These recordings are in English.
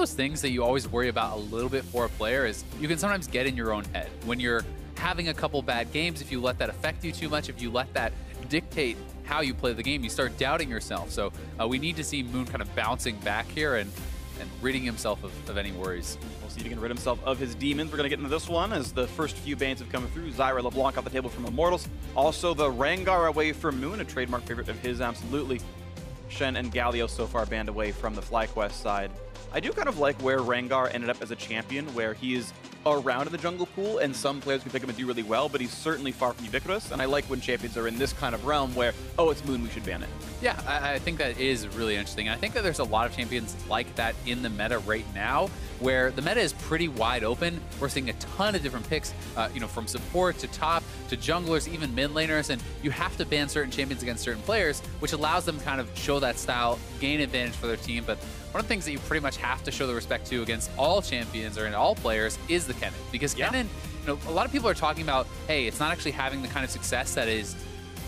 those things that you always worry about a little bit for a player is you can sometimes get in your own head. When you're having a couple bad games, if you let that affect you too much, if you let that dictate how you play the game, you start doubting yourself. So we need to see Moon kind of bouncing back here and ridding himself of any worries. We'll see if he can rid himself of his demons. We're going to get into this one as the first few bans have come through. Zyra LeBlanc off the table from Immortals. Also the Rengar away from Moon, a trademark favorite of his, absolutely. Shen and Galio so far banned away from the FlyQuest side. I do kind of like where Rengar ended up as a champion, where he is around in the jungle pool, and some players can pick him and do really well, but he's certainly far from ubiquitous, and I like when champions are in this kind of realm where, oh, it's Moon, we should ban it. Yeah, I think that is really interesting. I think that there's a lot of champions like that in the meta right now, where the meta is pretty wide open. We're seeing a ton of different picks, you know, from support to top to junglers, even mid laners, and you have to ban certain champions against certain players, which allows them to kind of show that style, gain advantage for their team. But one of the things that you pretty much have to show the respect to against all champions or in all players is the Kennen, because Kennen, you know, a lot of people are talking about, hey, it's not actually having the kind of success that is,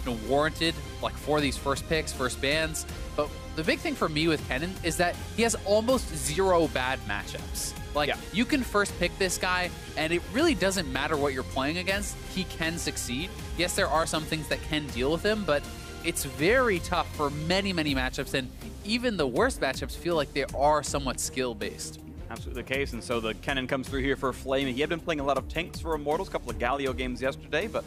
you know, warranted like for these first picks, first bans. But the big thing for me with Kennen is that he has almost zero bad matchups. Like, you can first pick this guy, and it really doesn't matter what you're playing against. He can succeed. Yes, there are some things that can deal with him, but it's very tough for many, many matchups, and even the worst matchups feel like they are somewhat skill-based. Absolutely the case, and so the Kennen comes through here for Flame. He had been playing a lot of tanks for Immortals, a couple of Galio games yesterday, but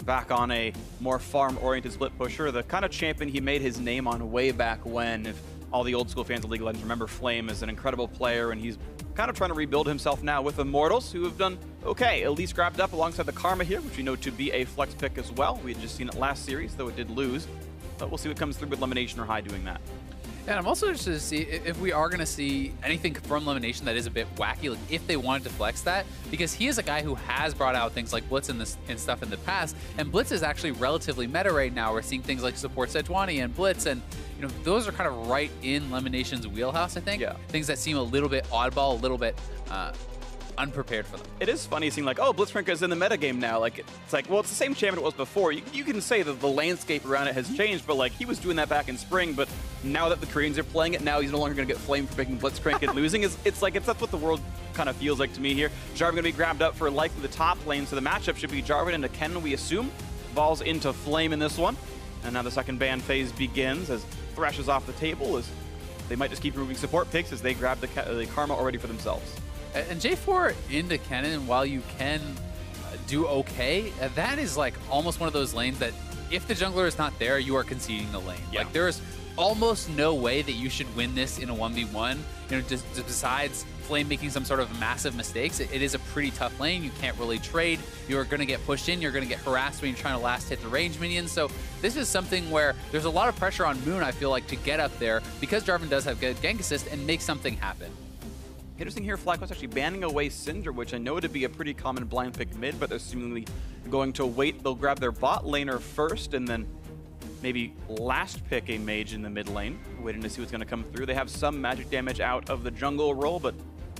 back on a more farm-oriented split pusher, the kind of champion he made his name on way back when. If all the old school fans of League of Legends remember, Flame is an incredible player, and he's kind of trying to rebuild himself now with Immortals, who have done okay. Elise grabbed up alongside the Karma here, which we know to be a flex pick as well. We had just seen it last series, though it did lose. But we'll see what comes through with Lemonnation or High doing that. And I'm also interested to see if we are going to see anything from Lemonnation that is a bit wacky, like if they wanted to flex that, because he is a guy who has brought out things like Blitz and stuff in the past, and Blitz is actually relatively meta right now. We're seeing things like support Sejuani and Blitz, and you know, those are kind of right in Lemmonnation's wheelhouse, I think. Yeah. Things that seem a little bit oddball, a little bit unprepared for them. It is funny seeing like, oh, Blitzcrank is in the metagame now. Like, it's like, well, it's the same champion it was before. You can say that the landscape around it has changed, but like, he was doing that back in spring, but now that the Koreans are playing it, now he's no longer going to get flamed for picking Blitzcrank and losing. It's like, that's what the world kind of feels like to me here. Jarvan going to be grabbed up for likely the top lane, so the matchup should be Jarvan into Kennen, we assume. Balls into Flame in this one. And now the second ban phase begins as Thresh is off the table, as they might just keep removing support picks as they grab the Karma already for themselves. And J4 into Kennen, while you can do okay, that is like almost one of those lanes that if the jungler is not there, you are conceding the lane. Yeah. Like, there is almost no way that you should win this in a 1v1, you know, just besides Flame making some sort of massive mistakes. It is a pretty tough lane. You can't really trade. You're going to get pushed in. You're going to get harassed when you're trying to last hit the range minions. So this is something where there's a lot of pressure on Moon, I feel like, to get up there, because Jarvan does have good gank assist, and make something happen. Interesting here, FlyQuest actually banning away Syndra, which I know to be a pretty common blind pick mid, but they're seemingly going to wait. They'll grab their bot laner first, and then maybe last pick a mage in the mid lane, waiting to see what's going to come through. They have some magic damage out of the jungle role, but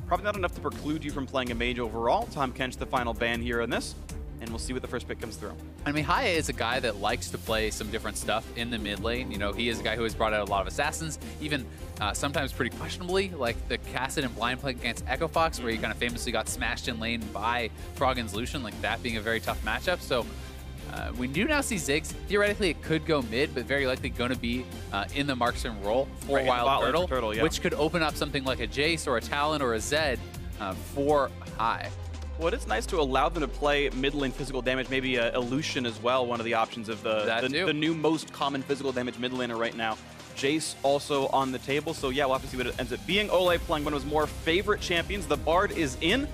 probably not enough to preclude you from playing a mage overall. Tahm Kench, the final ban here in this, and we'll see what the first pick comes through. I mean, Haya is a guy that likes to play some different stuff in the mid lane. You know, he is a guy who has brought out a lot of assassins, even sometimes pretty questionably, like the Cassid and Blind play against Echo Fox, where he kind of famously got smashed in lane by Froggen's Lucian, like that being a very tough matchup. So we do now see Ziggs. Theoretically, it could go mid, but very likely going to be in the marksman role for WildTurtle, which could open up something like a Jace or a Talon or a Zed for High. Well, it's nice to allow them to play mid lane physical damage, maybe a Lucian as well, one of the options of the new most common physical damage mid laner right now. Jace also on the table, so yeah, we'll have to see what it ends up being. Olleh playing one of his more favorite champions. The Bard is in,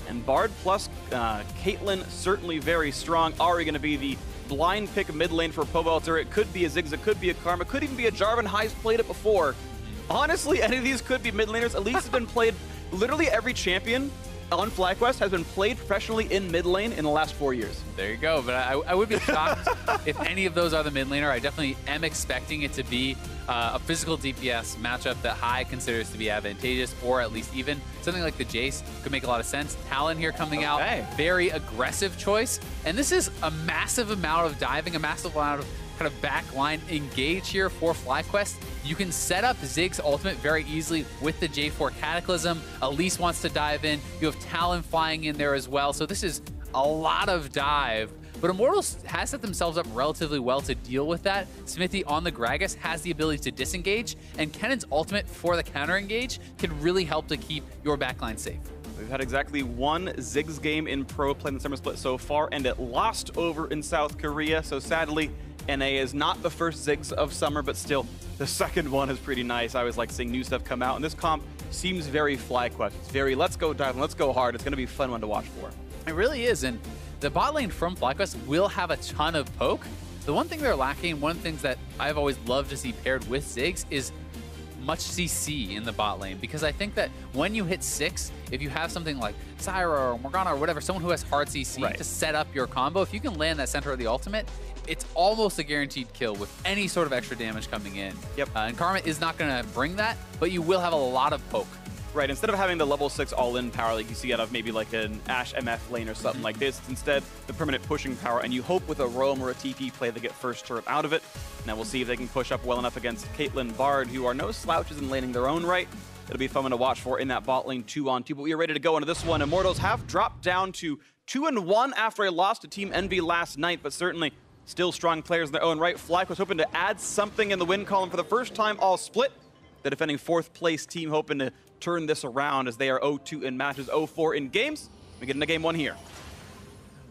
and Bard plus Caitlyn certainly very strong. Ahri going to be the blind pick mid lane for Pobelter. It could be a Ziggs, it could be a Karma, could even be a Jarvan. High's played it before. Honestly, any of these could be mid laners. Elise has been played, literally every champion on FlyQuest has been played professionally in mid lane in the last 4 years. There you go, but I would be shocked if any of those are the mid laner. I definitely am expecting it to be a physical DPS matchup that High considers to be advantageous, or at least even. Something like the Jace could make a lot of sense. Talon here coming out, very aggressive choice. And this is a massive amount of diving, a massive amount of kind of backline engage here for FlyQuest. You can set up Ziggs' ultimate very easily with the J4 Cataclysm. Elise wants to dive in. You have Talon flying in there as well. So this is a lot of dive. But Immortals has set themselves up relatively well to deal with that. Xmithie on the Gragas has the ability to disengage, and Kennen's ultimate for the counter engage can really help to keep your backline safe. We've had exactly one Ziggs game in pro play in the summer split so far, and it lost over in South Korea. So sadly, NA is not the first Ziggs of summer, but still, the second one is pretty nice. I always like seeing new stuff come out, and this comp seems very FlyQuest. It's very, let's go dive, let's go hard. It's going to be a fun one to watch for. It really is, and the bot lane from FlyQuest will have a ton of poke. The one thing they're lacking, one of the things that I've always loved to see paired with Ziggs is much CC in the bot lane, because I think that when you hit 6, if you have something like Zyra or Morgana or whatever, someone who has hard CC to set up your combo, if you can land that center of the ultimate, it's almost a guaranteed kill with any sort of extra damage coming in. And Karma is not going to bring that, but you will have a lot of poke. Right, instead of having the level 6 all-in power like you see out of maybe like an Ashe MF lane or something like this, it's instead the permanent pushing power, and you hope with a roam or a TP play they get first turret out of it. Now we'll see if they can push up well enough against Caitlyn, Bard, who are no slouches in laning their own right. It'll be fun to watch for in that bot lane 2-on-2, but we are ready to go into this one. Immortals have dropped down to 2-1 after a loss to Team Envy last night, but certainly still strong players in their own right. FlyQuest hoping to add something in the win column for the first time all split. The defending 4th place team hoping to turn this around as they are 0-2 in matches, 0-4 in games. We get into game 1 here.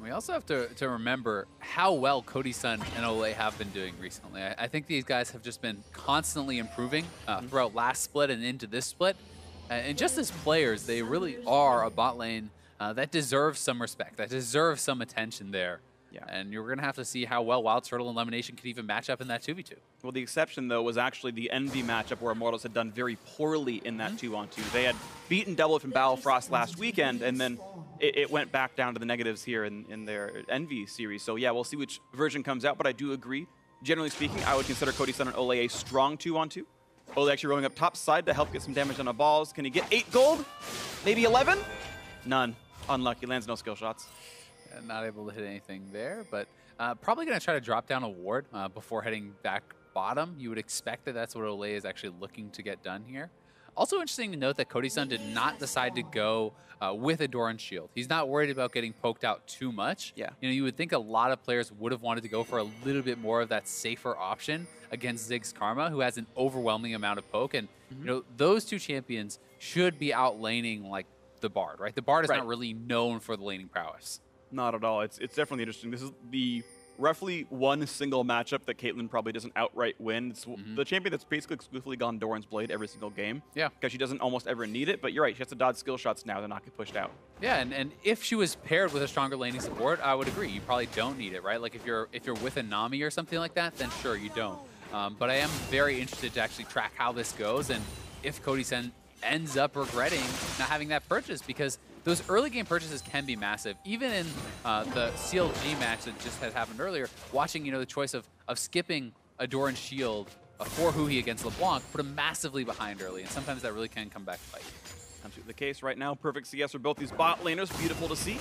We also have to remember how well Cody Sun and Olleh have been doing recently. I think these guys have just been constantly improving throughout last split and into this split. And just as players, they really are a bot lane that deserves some respect, that deserves some attention there. And you're going to have to see how well WildTurtle and Lemonnation could even match up in that 2v2. Well, the exception, though, was actually the Envy matchup where Immortals had done very poorly in that 2-on-2. They had beaten Double from Battlefrost last weekend, and then it went back down to the negatives here in their Envy series. So, yeah, we'll see which version comes out, but I do agree. Generally speaking, I would consider Cody Sun and Olleh a strong 2-on-2. Olleh actually rolling up top side to help get some damage on the balls. Can he get 8 gold? Maybe 11? None. Unlucky. Lands no skill shots. Not able to hit anything there, but probably going to try to drop down a ward before heading back bottom. You would expect that that's what Olleh is actually looking to get done here. Also interesting to note that Cody Sun did not decide to go with a Doran shield. He's not worried about getting poked out too much. You know, you would think a lot of players would have wanted to go for a little bit more of that safer option against Ziggs Karma, who has an overwhelming amount of poke. And you know, those two champions should be out laning like the Bard, right? The Bard is not really known for the laning prowess. Not at all. It's definitely interesting. This is the roughly one single matchup that Caitlyn probably doesn't outright win. It's the champion that's basically exclusively gone Doran's Blade every single game. Because she doesn't almost ever need it. But you're right, she has to dodge skill shots now to not get pushed out. And if she was paired with a stronger laning support, I would agree. You probably don't need it, right? Like if you're with a Nami or something like that, then sure, you don't. But I am very interested to actually track how this goes and if Cody Sun ends up regretting not having that purchase, because those early game purchases can be massive. Even in the CLG match that just had happened earlier, watching the choice of skipping a Doran shield for Huhi against LeBlanc put him massively behind early, and sometimes that really can come back to bite. Absolutely the case right now. Perfect CS for both these bot laners. Beautiful to see.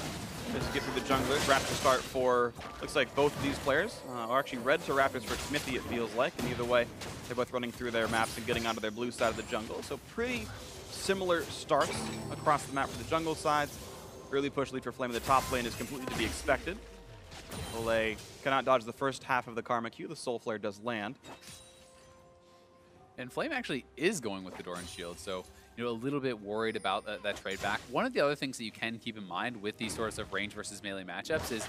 Just get through the junglers. Raptor start for, looks like both of these players. Are actually red to Raptors for Xmithie, it feels like. And either way, they're both running through their maps and getting onto their blue side of the jungle. So pretty similar starts across the map for the jungle sides. Early push lead for Flame in the top lane is completely to be expected. Olleh cannot dodge the first half of the Karma Q. The Soul Flare does land. And Flame actually is going with the Doran shield, so a little bit worried about that trade back. One of the other things that you can keep in mind with these sorts of range versus melee matchups is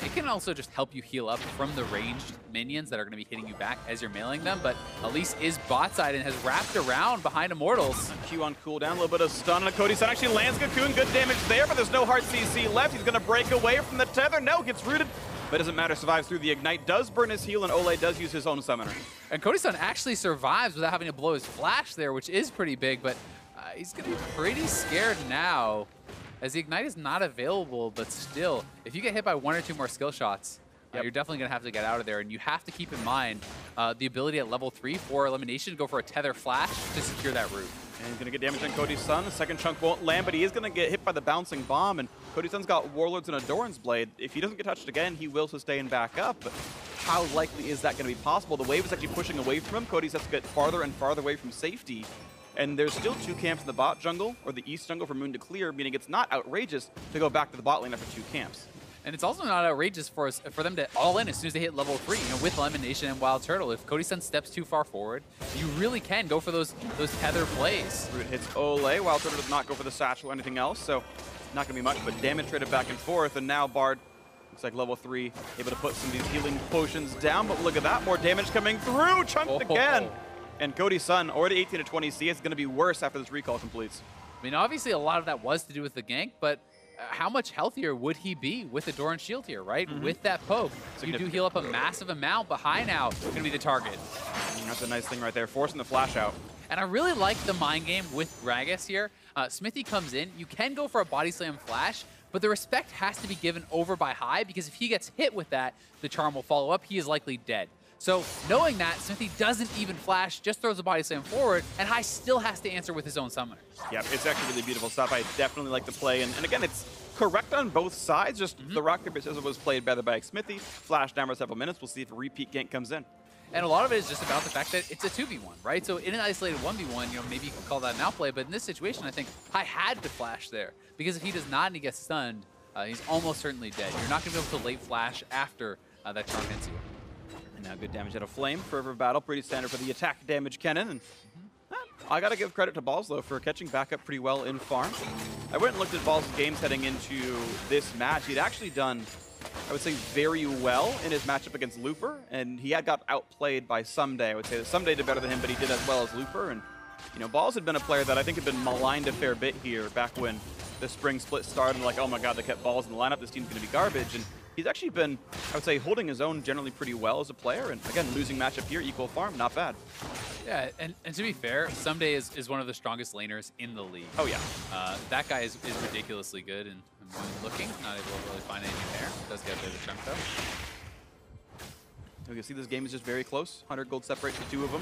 it can also just help you heal up from the ranged minions that are going to be hitting you back as you're mailing them. But Elise is bot side and has wrapped around behind Immortals. Q on cooldown, a little bit of stun on Cody Sun. Actually lands Cocoon, good damage there, but there's no hard CC left. He's going to break away from the tether. No, gets rooted. But it doesn't matter, survives through the Ignite, does burn his heal, and Olleh does use his own summoner. And Cody Sun actually survives without having to blow his flash there, which is pretty big, but he's going to be pretty scared now, as the Ignite is not available, but still, if you get hit by 1 or 2 more skill shots, you're definitely going to have to get out of there, and you have to keep in mind the ability at level 3 for Elimination to go for a tether flash to secure that route. And he's going to get damage on Cody Sun. The second chunk won't land, but he is going to get hit by the bouncing bomb, and Cody Sun's got Warlords and a Doran's Blade. If he doesn't get touched again, he will sustain back up. But how likely is that going to be possible? The wave is actually pushing away from him. Cody has to get farther and farther away from safety. And there's still 2 camps in the bot jungle, or the east jungle for Moon to clear, meaning it's not outrageous to go back to the bot lane after 2 camps. And it's also not outrageous for them to all in as soon as they hit level 3, you know, with Lemonnation and WildTurtle. If Cody Sun steps too far forward, you really can go for those tether plays. Root hits Olleh. WildTurtle does not go for the satchel or anything else, so not going to be much, but damage traded back and forth. And now Bard looks like level 3, able to put some of these healing potions down, but look at that, more damage coming through, chunked again. And Cody Sun, already 18 to 20 CS, going to be worse after this recall completes. I mean, obviously a lot of that was to do with the gank, but how much healthier would he be with the Doran shield here, right? With that poke. So you do heal up a massive amount, but High now going to be the target. That's a nice thing right there, forcing the flash out. And I really like the mind game with Gragas here. Xmithie comes in, you can go for a body slam flash, but the respect has to be given over by High, because if he gets hit with that, the charm will follow up, he is likely dead. So knowing that, Xmithie doesn't even flash, just throws the body slam forward, and High still has to answer with his own summoner. Yeah, it's actually really beautiful stuff. I definitely like the play, and again, it's correct on both sides, just the rock, paper, scissors was played better by Xmithie, flashed down for several minutes. We'll see if a repeat gank comes in. And a lot of it is just about the fact that it's a 2v1, right? So in an isolated 1v1, you know, maybe you can call that an outplay, but in this situation, I think High had to flash there, because if he does not and he gets stunned, he's almost certainly dead. You're not going to be able to late flash after that charm hits you. And now good damage out of Flame for River Battle, pretty standard for the attack damage Kennen. And I got to give credit to Balls, though, for catching back up pretty well in farm. I went and looked at Balls' games heading into this match. He'd actually done, I would say, very well in his matchup against Looper, and he had got outplayed by Someday. I would say that Someday did better than him, but he did as well as Looper. And you know, Balls had been a player that I think had been maligned a fair bit here back when the spring split started. And like, oh my god, they kept Balls in the lineup, this team's going to be garbage. And he's actually been, I would say, holding his own generally pretty well as a player. And again, losing matchup here, equal farm, not bad. Yeah, and to be fair, Someday is one of the strongest laners in the league. Oh yeah. That guy is ridiculously good, and I'm looking, not able to really find anything there. Does get a bit of a chunk though. You can see this game is just very close. 100 gold separates the 2 of them.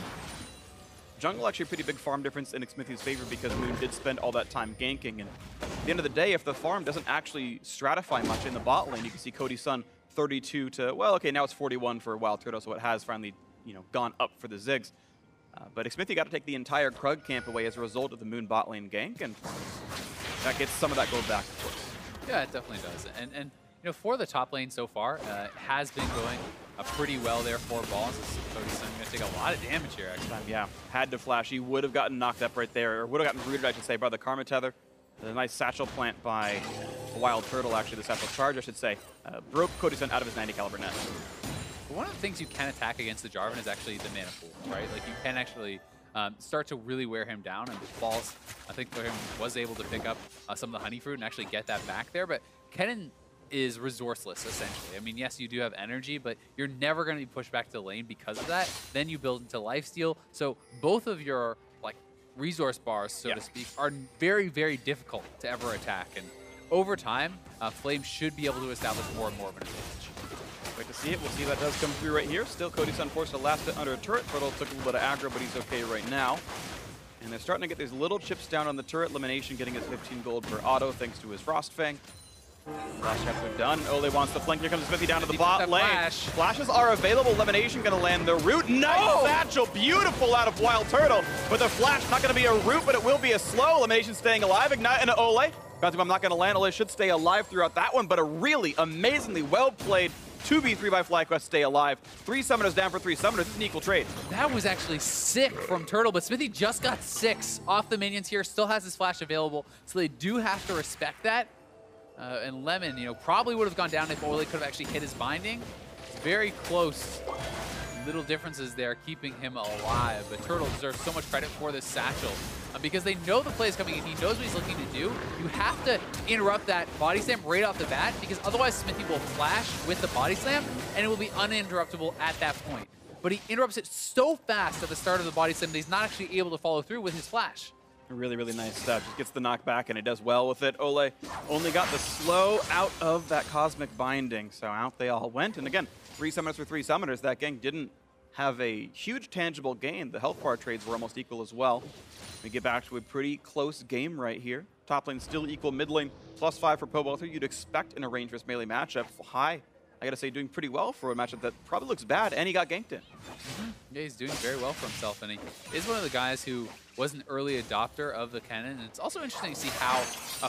Jungle actually a pretty big farm difference in Xmithie's favor, because Moon did spend all that time ganking. And at the end of the day, if the farm doesn't actually stratify much in the bot lane, you can see Cody Sun 32 to, well, okay, now it's 41 for WildTurtle, so it has finally, you know, gone up for the Ziggs. But Xmithie got to take the entire Krug camp away as a result of the Moon bot lane gank, and that gets some of that gold back, of course. Yeah, it definitely does. And you know, for the top lane so far, it has been going pretty well there for Balls. Cody Sun going to take a lot of damage here, actually. Yeah, had to flash. He would have gotten knocked up right there, or would have gotten rooted, I should say, by the Karma Tether. A nice satchel plant by WildTurtle, actually, the satchel charge, I should say, broke Cody Sun out of his 90 caliber net. But one of the things you can attack against the Jarvan is actually the mana pool, right? Like, you can actually start to really wear him down, and Balls, I think, for him, was able to pick up some of the honey fruit and actually get that back there. But Kennen is resourceless, essentially. I mean, yes, you do have energy, but you're never going to be pushed back to the lane because of that. Then you build into lifesteal. So both of your like resource bars, so to speak, are very, very difficult to ever attack. And over time, Flame should be able to establish more and more of an advantage. Wait to see it. We'll see if that does come through right here. Still, Cody Sun forced to last it under a turret. Turtle took a little bit of aggro, but he's okay right now. And they're starting to get these little chips down on the turret. Lemonnation getting his 15 gold per auto thanks to his Frost Fang. Flash traps are done. Olleh wants the flank. Here comes Xmithie down to the bot lane. Flashes are available. Lemonnation going to land the root. Nice satchel. Beautiful out of WildTurtle. But the flash not going to be a root, but it will be a slow. Lemonnation staying alive. Ignite into Olleh. I'm not going to land. Olleh should stay alive throughout that one, but a really amazingly well-played 2v3 by FlyQuest, stay alive. 3 summoners down for 3 summoners. It's an equal trade. That was actually sick from Turtle, but Xmithie just got 6 off the minions here. Still has his flash available, so they do have to respect that. And Lemon, you know, probably would have gone down if Olleh could have actually hit his binding. Very close. Little differences there keeping him alive. But Turtle deserves so much credit for this satchel because they know the play is coming in. He knows what he's looking to do. You have to interrupt that body slam right off the bat because otherwise Xmithie will flash with the body slam and it will be uninterruptible at that point. But he interrupts it so fast at the start of the body slam that he's not actually able to follow through with his flash. Really, really nice stuff. Just gets the knockback, and it does well with it. Olleh only got the slow out of that Cosmic Binding, so out they all went. And again, 3 summoners for 3 summoners. That gang didn't have a huge tangible gain. The health bar trades were almost equal as well. We get back to a pretty close game right here. Top lane still equal, mid lane +5 for Pobelter. You'd expect in a rangeless melee matchup. High I gotta say, doing pretty well for a matchup that probably looks bad, and he got ganked in. Yeah, he's doing very well for himself, and he is one of the guys who was an early adopter of the Kennen. And it's also interesting to see how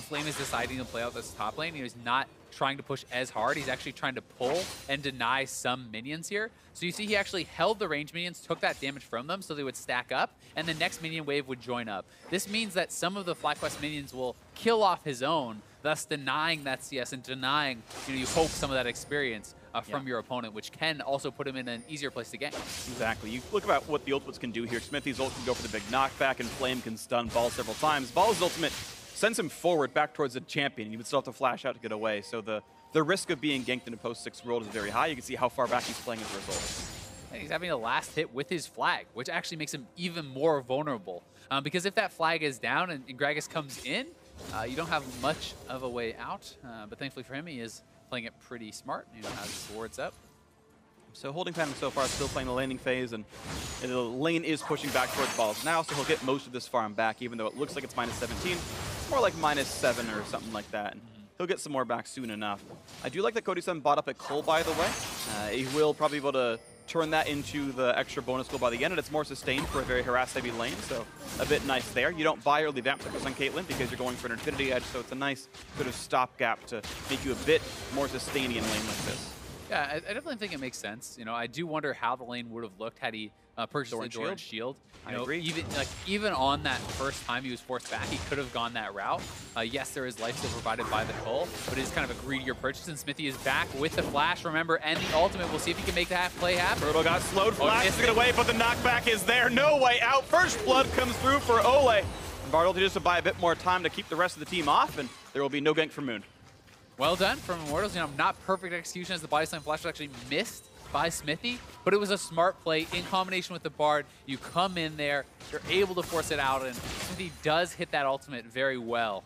Flame is deciding to play out this top lane. He's not trying to push as hard. He's actually trying to pull and deny some minions here. So you see he actually held the range minions, took that damage from them so they would stack up, and the next minion wave would join up. This means that some of the FlyQuest minions will kill off his own, thus denying that CS and denying, you hope some of that experience from your opponent, which can also put him in an easier place to gain. Exactly. You look about what the ultimates can do here. Xmithie's ult can go for the big knockback, and Flame can stun Ball several times. Ball's ultimate sends him forward back towards the champion. He would still have to flash out to get away. So the risk of being ganked in a post-6 world is very high. You can see how far back he's playing as a result. And he's having a last hit with his flag, which actually makes him even more vulnerable. Because if that flag is down and Gragas comes in, you don't have much of a way out. But thankfully for him, he is playing it pretty smart. Has his wards up. So holding pattern so far, still playing the laning phase, and the lane is pushing back towards balls now, so he'll get most of this farm back, even though it looks like it's -17. It's more like -7 or something like that. And he'll get some more back soon enough. I do like that Cody Sun bought up a Cull, by the way. He will probably be able to turn that into the extra bonus goal by the end, and it's more sustained for a very harass-heavy lane, so a bit nice there. You don't buy early vamp cycles on Caitlyn because you're going for an Infinity Edge, so it's a nice sort of stopgap to make you a bit more sustaining in lane like this. Yeah, I definitely think it makes sense. I do wonder how the lane would have looked had he purchased the Doran Shield. I agree. Even on that first time he was forced back, he could have gone that route. Yes, there is life still provided by the Cull, but it is kind of a greedier purchase, and Xmithie is back with the flash, remember, and the ultimate. We'll see if he can make that play happen. Turtle got slowed, flash to get away, but the knockback is there. No way out. First blood comes through for Olleh. And Bartoldi just to buy a bit more time to keep the rest of the team off, and there will be no gank for Moon. Well done from Immortals. Not perfect execution as the body slam flash was actually missed by Xmithie, but it was a smart play in combination with the Bard. You come in there, you're able to force it out, and Xmithie does hit that ultimate very well,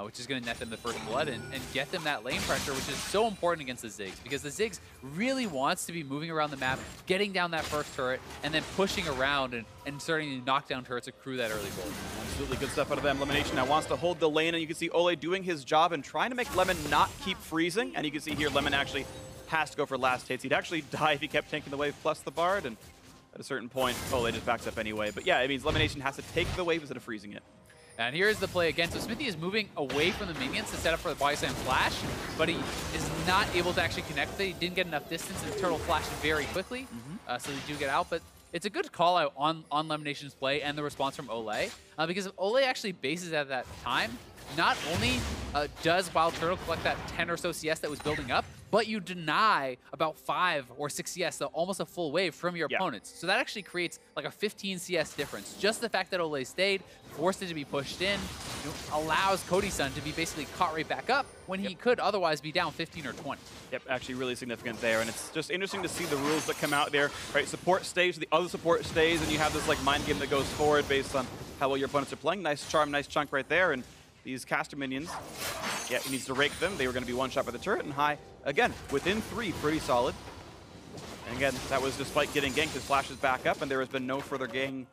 which is going to net them the first blood and get them that lane pressure, which is so important against the Ziggs, because the Ziggs really wants to be moving around the map, getting down that first turret, and then pushing around and starting to knock down turrets to accrue that early goal. Absolutely good stuff out of them. Lemonnation now wants to hold the lane, and you can see Olleh doing his job and trying to make Lemon not keep freezing, and you can see here Lemon actually has to go for last hits. He'd actually die if he kept tanking the wave plus the Bard, and at a certain point, Olleh just backs up anyway. But yeah, it means Lemonnation has to take the wave instead of freezing it. And here's the play again. So Xmithie is moving away from the minions to set up for the body slam flash, but he is not able to actually connect with it. He didn't get enough distance, and the turtle flashed very quickly, so they do get out. But it's a good call out on Lemmonnation's play and the response from Olleh, because if Olleh actually bases at that time, not only does WildTurtle collect that 10 or so CS that was building up, but you deny about 5 or 6 CS, so almost a full wave from your opponents. So that actually creates like a 15 CS difference. Just the fact that Olleh stayed, forced it to be pushed in, allows Cody Sun to be basically caught right back up when he could otherwise be down 15 or 20. Yep, actually really significant there, and it's just interesting to see the rules that come out there, right? Support stays, the other support stays, and you have this like mind game that goes forward based on how well your opponents are playing. Nice charm, nice chunk right there, and these caster minions, yeah, he needs to rake them. They were going to be one shot by the turret, and High, again, within 3, pretty solid. And again, that was despite getting ganked. His flash is back up, and there has been no further gain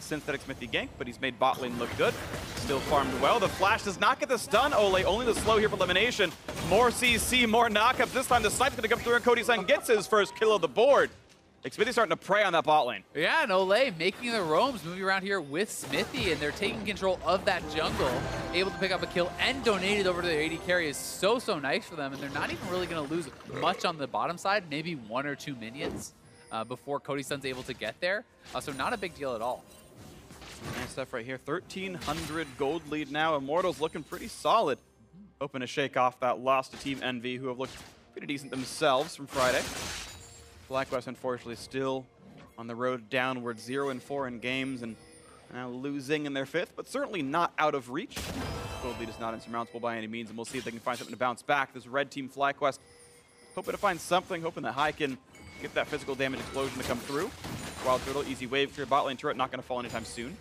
since that Xmithie gank, but he's made bot lane look good. Still farmed well. The flash does not get the stun. Olleh only the slow here for Lemonnation. More CC, more knockups. This time the snipe's going to come through, and Cody Sun gets his first kill of the board. Xmithie starting to prey on that bot lane. Yeah, and Olleh making the roams, moving around here with Xmithie, and they're taking control of that jungle, able to pick up a kill and donate it over to their AD carry is so nice for them, and they're not even really going to lose much on the bottom side, maybe 1 or 2 minions before Cody Sun's able to get there, so not a big deal at all. Nice stuff right here. 1,300 gold lead now. Immortals looking pretty solid. Hoping to shake off that loss to Team Envy, who have looked pretty decent themselves from Friday. FlyQuest, unfortunately, still on the road downward, 0-4 in games, and now losing in their 5th, but certainly not out of reach. Gold lead is not insurmountable by any means, and we'll see if they can find something to bounce back. This red team FlyQuest hoping to find something, hoping that High can get that physical damage explosion to come through. WildTurtle, easy wave clear bot lane turret, not going to fall anytime soon.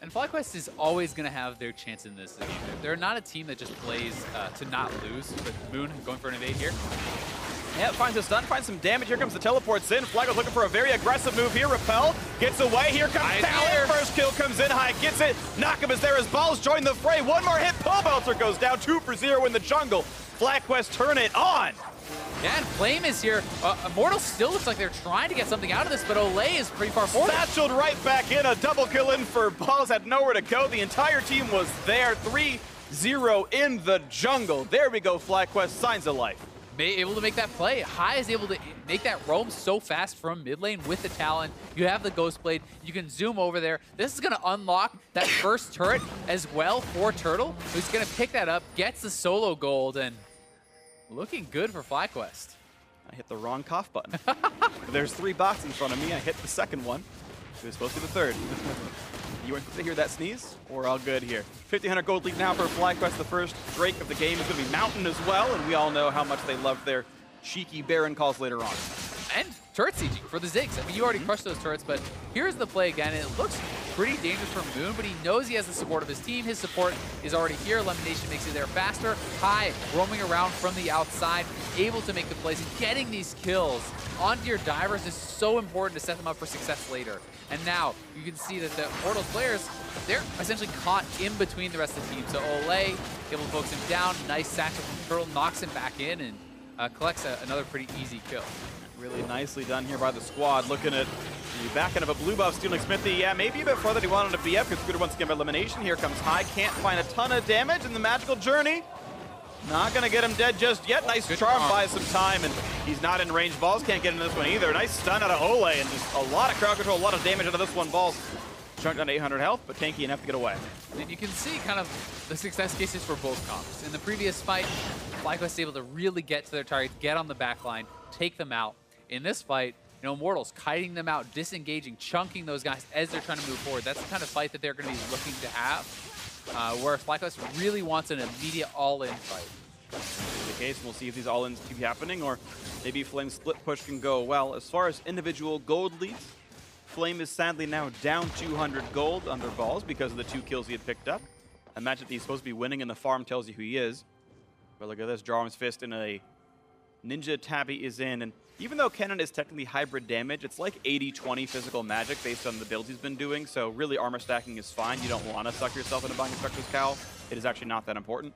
And FlyQuest is always going to have their chance in this game. They're not a team that just plays to not lose, but Moon going for an evade here. Yeah, finds a stun, finds some damage. Here comes the teleports in. FlyQuest looking for a very aggressive move here. Repel gets away. Here comes Talon. First kill comes in. High gets it. Knockup is there as Balls join the fray. One more hit. Pobelter goes down 2 for 0 in the jungle. FlyQuest turn it on. Yeah, and Flame is here. Immortals still looks like they're trying to get something out of this, but Olleh is pretty far forward. Satcheled right back in, a double kill in for Balls, had nowhere to go. The entire team was there, 3-0 in the jungle. There we go, FlyQuest, signs of life. Able to make that play. High is able to make that roam so fast from mid lane with the Talon. You have the Ghost Blade. You can zoom over there. This is going to unlock that first turret as well for Turtle, who's going to pick that up, gets the solo gold, and looking good for FlyQuest. I hit the wrong cough button. There's 3 bots in front of me. I hit the second one. It was supposed to be the third. You weren't supposed to hear that sneeze? We're all good here. 1,500 gold lead now for FlyQuest. The first Drake of the game is going to be Mountain as well, and we all know how much they love their cheeky Baron calls later on. And turret sieging for the Ziggs. I mean, you already crushed those turrets, but here's the play again. It looks pretty dangerous for Moon, but he knows he has the support of his team. His support is already here. Lemonnation makes it there faster. High roaming around from the outside, able to make the plays. And getting these kills onto your divers is so important to set them up for success later. And now you can see that the Immortals players, they're essentially caught in between the rest of the team. So Olleh able to focus him down. Nice satchel from Turtle, knocks him back in, and collects another pretty easy kill. Really nicely done here by the squad. Looking at the back end of a blue buff, stealing Xmithie. Yeah, maybe a bit further than he wanted to be up. Gets screwed once again by Elimination. Here comes High. Can't find a ton of damage in the magical journey. Not going to get him dead just yet. Nice charm buys some time, and he's not in range. Balls can't get into this one either. Nice stun out of Olleh, and just a lot of crowd control, a lot of damage out of this one. Balls chunked down to 800 health, but tanky enough to get away. And you can see kind of the success cases for both comps. In the previous fight, FlyQuest able to really get to their targets, get on the back line, take them out. In this fight, you know, Immortals kiting them out, disengaging, chunking those guys as they're trying to move forward. That's the kind of fight that they're going to be looking to have, where FlyQuest really wants an immediate all-in fight. The case, we'll see if these all-ins keep happening, or maybe Flame's split push can go well. As far as individual gold leads, Flame is sadly now down 200 gold under Balls because of the 2 kills he had picked up. A match that he's supposed to be winning, and the farm tells you who he is. But look at this, Jarvan's Fist in a Ninja Tabby is in, and even though Kennen is technically hybrid damage, it's like 80-20 physical magic based on the builds he's been doing, so really armor stacking is fine. You don't want to suck yourself into buying Inspector's Cowl. It is actually not that important.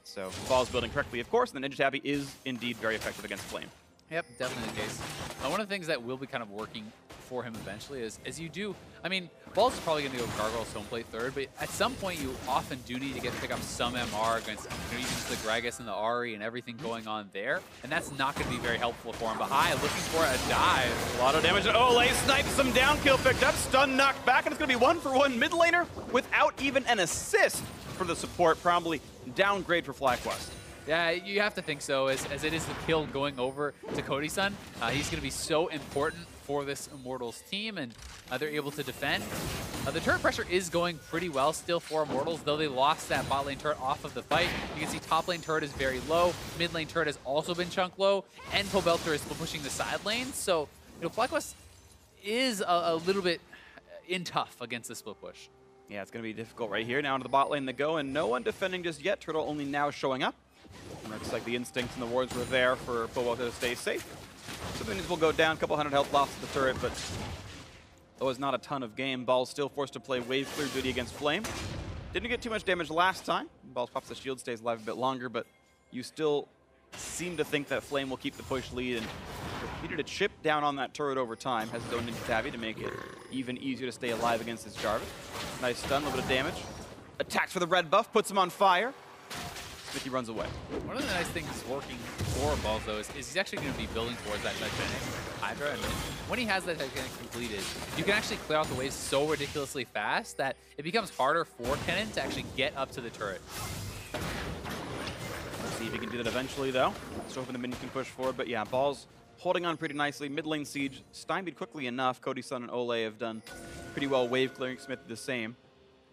So Ball's building correctly, of course, and the Ninja Tabby is indeed very effective against Flame. Yep, definitely the case. One of the things that will be kind of working for him eventually is, as you do, I mean, Balls is probably going to go Gargoyle Stone play third, but at some point you often do need to pick up some MR against, you know, even the Gragas and the Ahri and everything going on there, and that's not going to be very helpful for him. But High looking for a dive. A lot of damage. Olleh snipes some down kill picked up, stun knocked back, and it's going to be 1-for-1 mid laner without even an assist for the support. Probably downgrade for FlyQuest. Yeah, you have to think so, as it is the kill going over to Cody Sun. He's going to be so important for this Immortals team, and they're able to defend. The turret pressure is going pretty well still for Immortals, though they lost that bot lane turret off of the fight. You can see top lane turret is very low, mid lane turret has also been chunk low, and Pobelter is pushing the side lanes. So, you know, FlyQuest is a little bit in tough against the split push. Yeah, it's going to be difficult right here. Now into the bot lane they go, and no one defending just yet. Turtle only now showing up. And looks like the instincts and the wards were there for Pobelter to stay safe. So the minions will go down, a couple hundred health lost to the turret, but it was not a ton of game. Ball's still forced to play wave clear duty against Flame. Didn't get too much damage last time. Balls pops the shield, stays alive a bit longer, but you still seem to think that Flame will keep the push lead, and needed to chip down on that turret over time. Has his own Ninja Tabby to make it even easier to stay alive against his Jarvan. Nice stun, a little bit of damage. Attacks for the red buff, puts him on fire. Xmithie runs away. One of the nice things working for Balls, though, is he's actually going to be building towards that Titanic Hydra. And when he has that Titanic completed, you can actually clear out the waves so ridiculously fast that it becomes harder for Kennen to actually get up to the turret. Let's see if he can do that eventually, though. So hoping the minions can push forward. But yeah, Balls holding on pretty nicely. Mid lane siege stymied quickly enough. Cody Sun and Olleh have done pretty well wave clearing. Xmithie the same.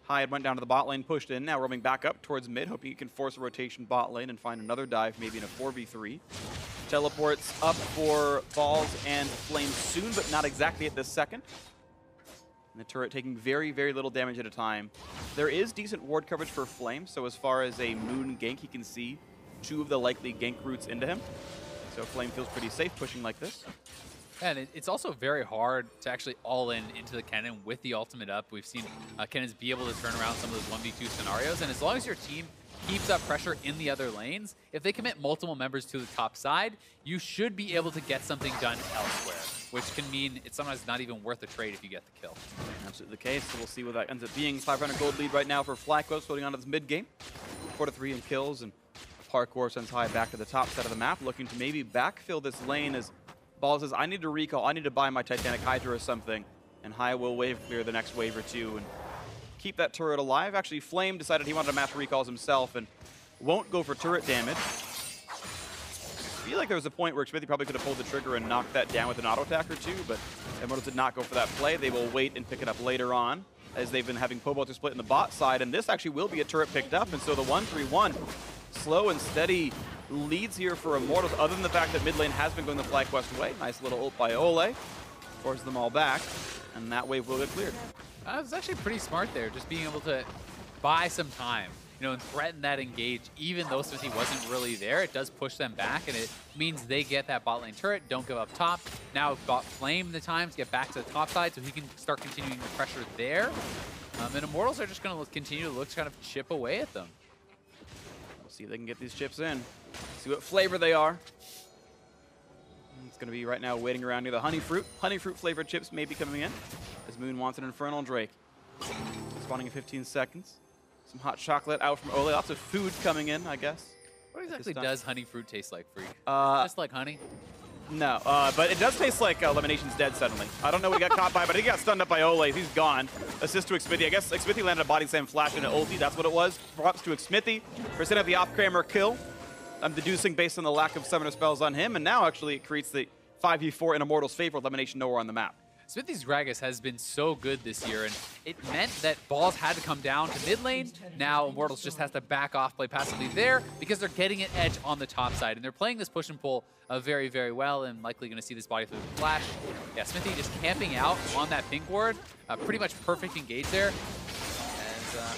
Hyde went down to the bot lane, pushed in, now roaming back up towards mid, hoping he can force a rotation bot lane and find another dive, maybe in a 4v3. Teleports up for Balls and Flame soon, but not exactly at this second. And the turret taking very, very little damage at a time. There is decent ward coverage for Flame, so as far as a Moon gank, he can see 2 of the likely gank routes into him. So Flame feels pretty safe pushing like this. And it's also very hard to actually all in into the Kennen with the ultimate up. We've seen Kennens be able to turn around some of those 1v2 scenarios, and as long as your team keeps up pressure in the other lanes, if they commit multiple members to the top side, you should be able to get something done elsewhere, which can mean it's sometimes not even worth the trade if you get the kill. Absolutely the case, so we'll see what that ends up being. 500 gold lead right now for FlyQuest, holding on to this mid game. 4-3 in kills, and Parkour sends High back to the top side of the map, looking to maybe backfill this lane as Ball says, I need to recall, I need to buy my Titanic Hydra or something, and High will wave clear the next wave or two and keep that turret alive. Actually, Flame decided he wanted to match recalls himself and won't go for turret damage. I feel like there was a point where Xmithie probably could have pulled the trigger and knocked that down with an auto attack or two, but Immortals did not go for that play. They will wait and pick it up later on, as they've been having Pobelter split in the bot side, and this actually will be a turret picked up, and so the 1-3-1, slow and steady leads here for Immortals, other than the fact that mid lane has been going the FlyQuest way. Nice little ult by Olleh, forces them all back, and that wave will get cleared. It was actually pretty smart there, just being able to buy some time, and threaten that engage. Even though Xmithie wasn't really there, it does push them back, and it means they get that bot lane turret, don't give up top. Now got Flame the time to get back to the top side, so he can start continuing the pressure there. And Immortals are just going to continue to look to kind of chip away at them. We'll see if they can get these chips in. See what flavor they are. It's going to be right now waiting around near the honey fruit. Honey fruit flavored chips may be coming in, as Moon wants an Infernal Drake. Spawning in 15 seconds. Some hot chocolate out from Olleh. Lots of food coming in, I guess. What exactly does honey fruit taste like, Freak? Just like honey? No, but it does taste like Lemmonnation's dead suddenly. I don't know what he got caught by, but he got stunned up by Olleh. He's gone. Assist to Xmithie. I guess Xmithie landed a body slam flash and an ulti. That's what it was. Props to Xmithie for setting up the off-camera kill. I'm deducing based on the lack of summoner spells on him, and now actually it creates the 5v4 in Immortals' favor with Lemonnation nowhere on the map. Xmithie's Gragas has been so good this year, and it meant that balls had to come down to mid lane. Now Immortals just has to back off, play passively there, because they're getting an edge on the top side, and they're playing this push and pull very, very well, and likely going to see this body through the flash. Yeah, Xmithie just camping out on that pink ward. Pretty much perfect engage there.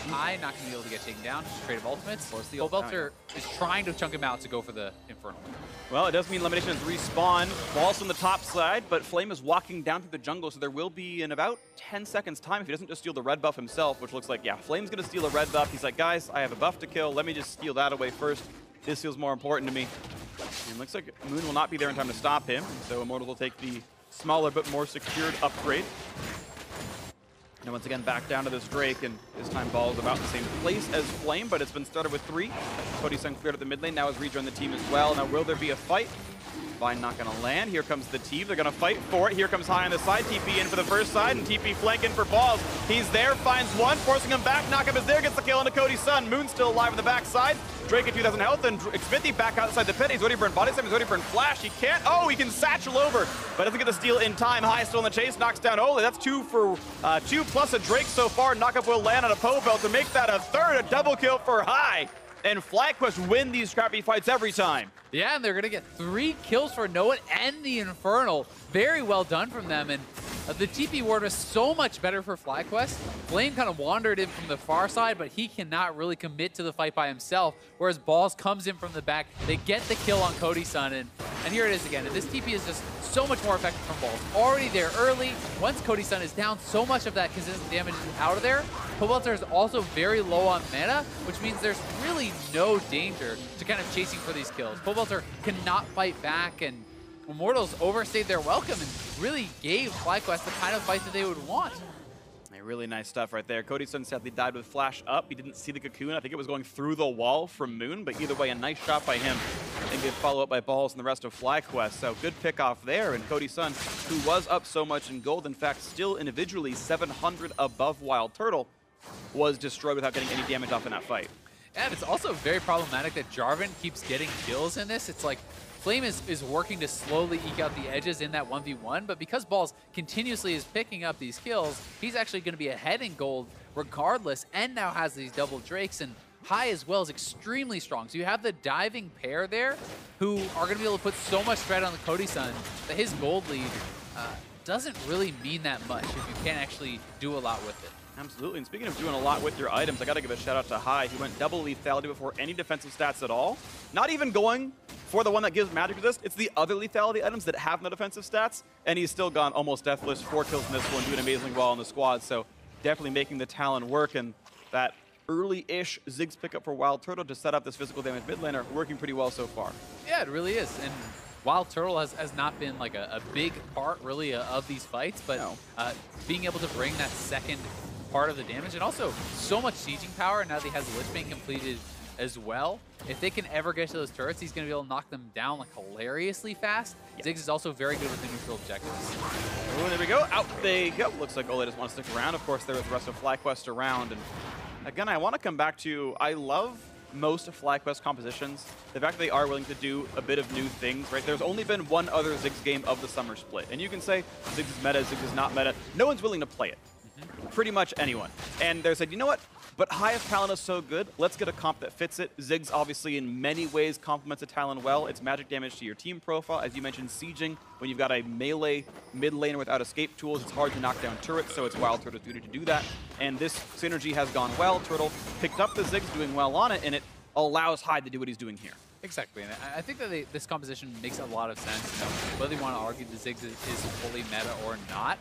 High not going to be able to get taken down. Just trade of ultimates. Pobelter is trying to chunk him out to go for the Infernal. Well, it does mean Lemonnation has respawned. Ball's on the top side, but Flame is walking down through the jungle, so there will be in about 10 seconds time if he doesn't just steal the red buff himself, which looks like, yeah, Flame's going to steal a red buff. He's like, guys, I have a buff to kill. Let me just steal that away first. This feels more important to me. And looks like Moon will not be there in time to stop him, so Immortals will take the smaller but more secured upgrade. And once again, back down to this Drake, and this time Ball is about the same place as Flame, but it's been started with 3. Cody Sun cleared at the mid lane, now has rejoined the team as well. Now, will there be a fight? Vine not going to land. Here comes the team. They're going to fight for it. Here comes High on the side. TP in for the first side, and TP flanking for Balls. He's there, finds one, forcing him back. Knockup is there, gets the kill into Cody Sun. Moon still alive on the back side. Drake at 2,000 health, and Xmithie back outside the pit. He's ready for a body slam. He's ready for a flash. He can't. Oh, he can satchel over, but doesn't get the steal in time. High still in the chase, knocks down Olleh. That's 2 plus a Drake so far. Knockup will land on a Pobelter to make that a third, a double kill for High. And FlyQuest win these scrappy fights every time. Yeah, and they're going to get 3 kills for Noah and the Infernal. Very well done from them. And the TP ward was so much better for FlyQuest. Flame kind of wandered in from the far side, but he cannot really commit to the fight by himself. Whereas Balls comes in from the back. They get the kill on Cody Sun. And here it is again. And this TP is just so much more effective from Balls. Already there early. Once Cody Sun is down, so much of that consistent damage is out of there. Pobelter is also very low on mana, which means there's really no danger to kind of chasing for these kills. Pobelter cannot fight back, and Immortals overstayed their welcome and really gave FlyQuest the kind of fight that they would want. Really nice stuff right there. Cody Sun sadly died with flash up. He didn't see the cocoon. I think it was going through the wall from Moon, but either way, a nice shot by him. And good follow-up by Balls and the rest of FlyQuest. So good pick off there. And Cody Sun, who was up so much in gold, in fact, still individually 700 above WildTurtle, was destroyed without getting any damage off in that fight. And it's also very problematic that Jarvan keeps getting kills in this. It's like Flame is working to slowly eke out the edges in that 1v1, but because Balls continuously is picking up these kills, he's actually going to be ahead in gold regardless, and now has these double Drakes, and High as well is extremely strong. So you have the diving pair there who are going to be able to put so much threat on the Cody Sun that his gold lead doesn't really mean that much if you can't actually do a lot with it. Absolutely, and speaking of doing a lot with your items, I gotta give a shout out to High. He went double lethality before any defensive stats at all. Not even going for the one that gives magic resist, it's the other lethality items that have no defensive stats, and he's still gone almost deathless, 4 kills in this one, doing amazingly well on the squad, so definitely making the Talon work, and that early-ish Ziggs pickup for WildTurtle to set up this physical damage mid laner working pretty well so far. Yeah, it really is. And WildTurtle has not been like a big part really of these fights, but being able to bring that second part of the damage and also so much sieging power now that he has Lich Bane completed as well. If they can ever get to those turrets, he's going to be able to knock them down like hilariously fast. Yeah. Ziggs is also very good with the neutral objectives. Oh, there we go. Out they go. Looks like Olleh doesn't want to stick around. Of course, there was the rest of FlyQuest around. And again, I want to come back to, I love most FlyQuest compositions. The fact that they are willing to do a bit of new things, right? There's only been one other Ziggs game of the summer split. And you can say Ziggs is meta, Ziggs is not meta. No one's willing to play it. Pretty much anyone. And they said, you know what? But Highest Talon is so good, let's get a comp that fits it. Ziggs obviously in many ways complements a Talon well. It's magic damage to your team profile. As you mentioned, sieging, when you've got a melee mid laner without escape tools, it's hard to knock down turrets, so it's WildTurtle's duty to do that. And this synergy has gone well. Turtle picked up the Ziggs, doing well on it, and it allows Hyde to do what he's doing here. Exactly, and I think that this composition makes a lot of sense. You know, whether you want to argue the Ziggs is fully meta or not,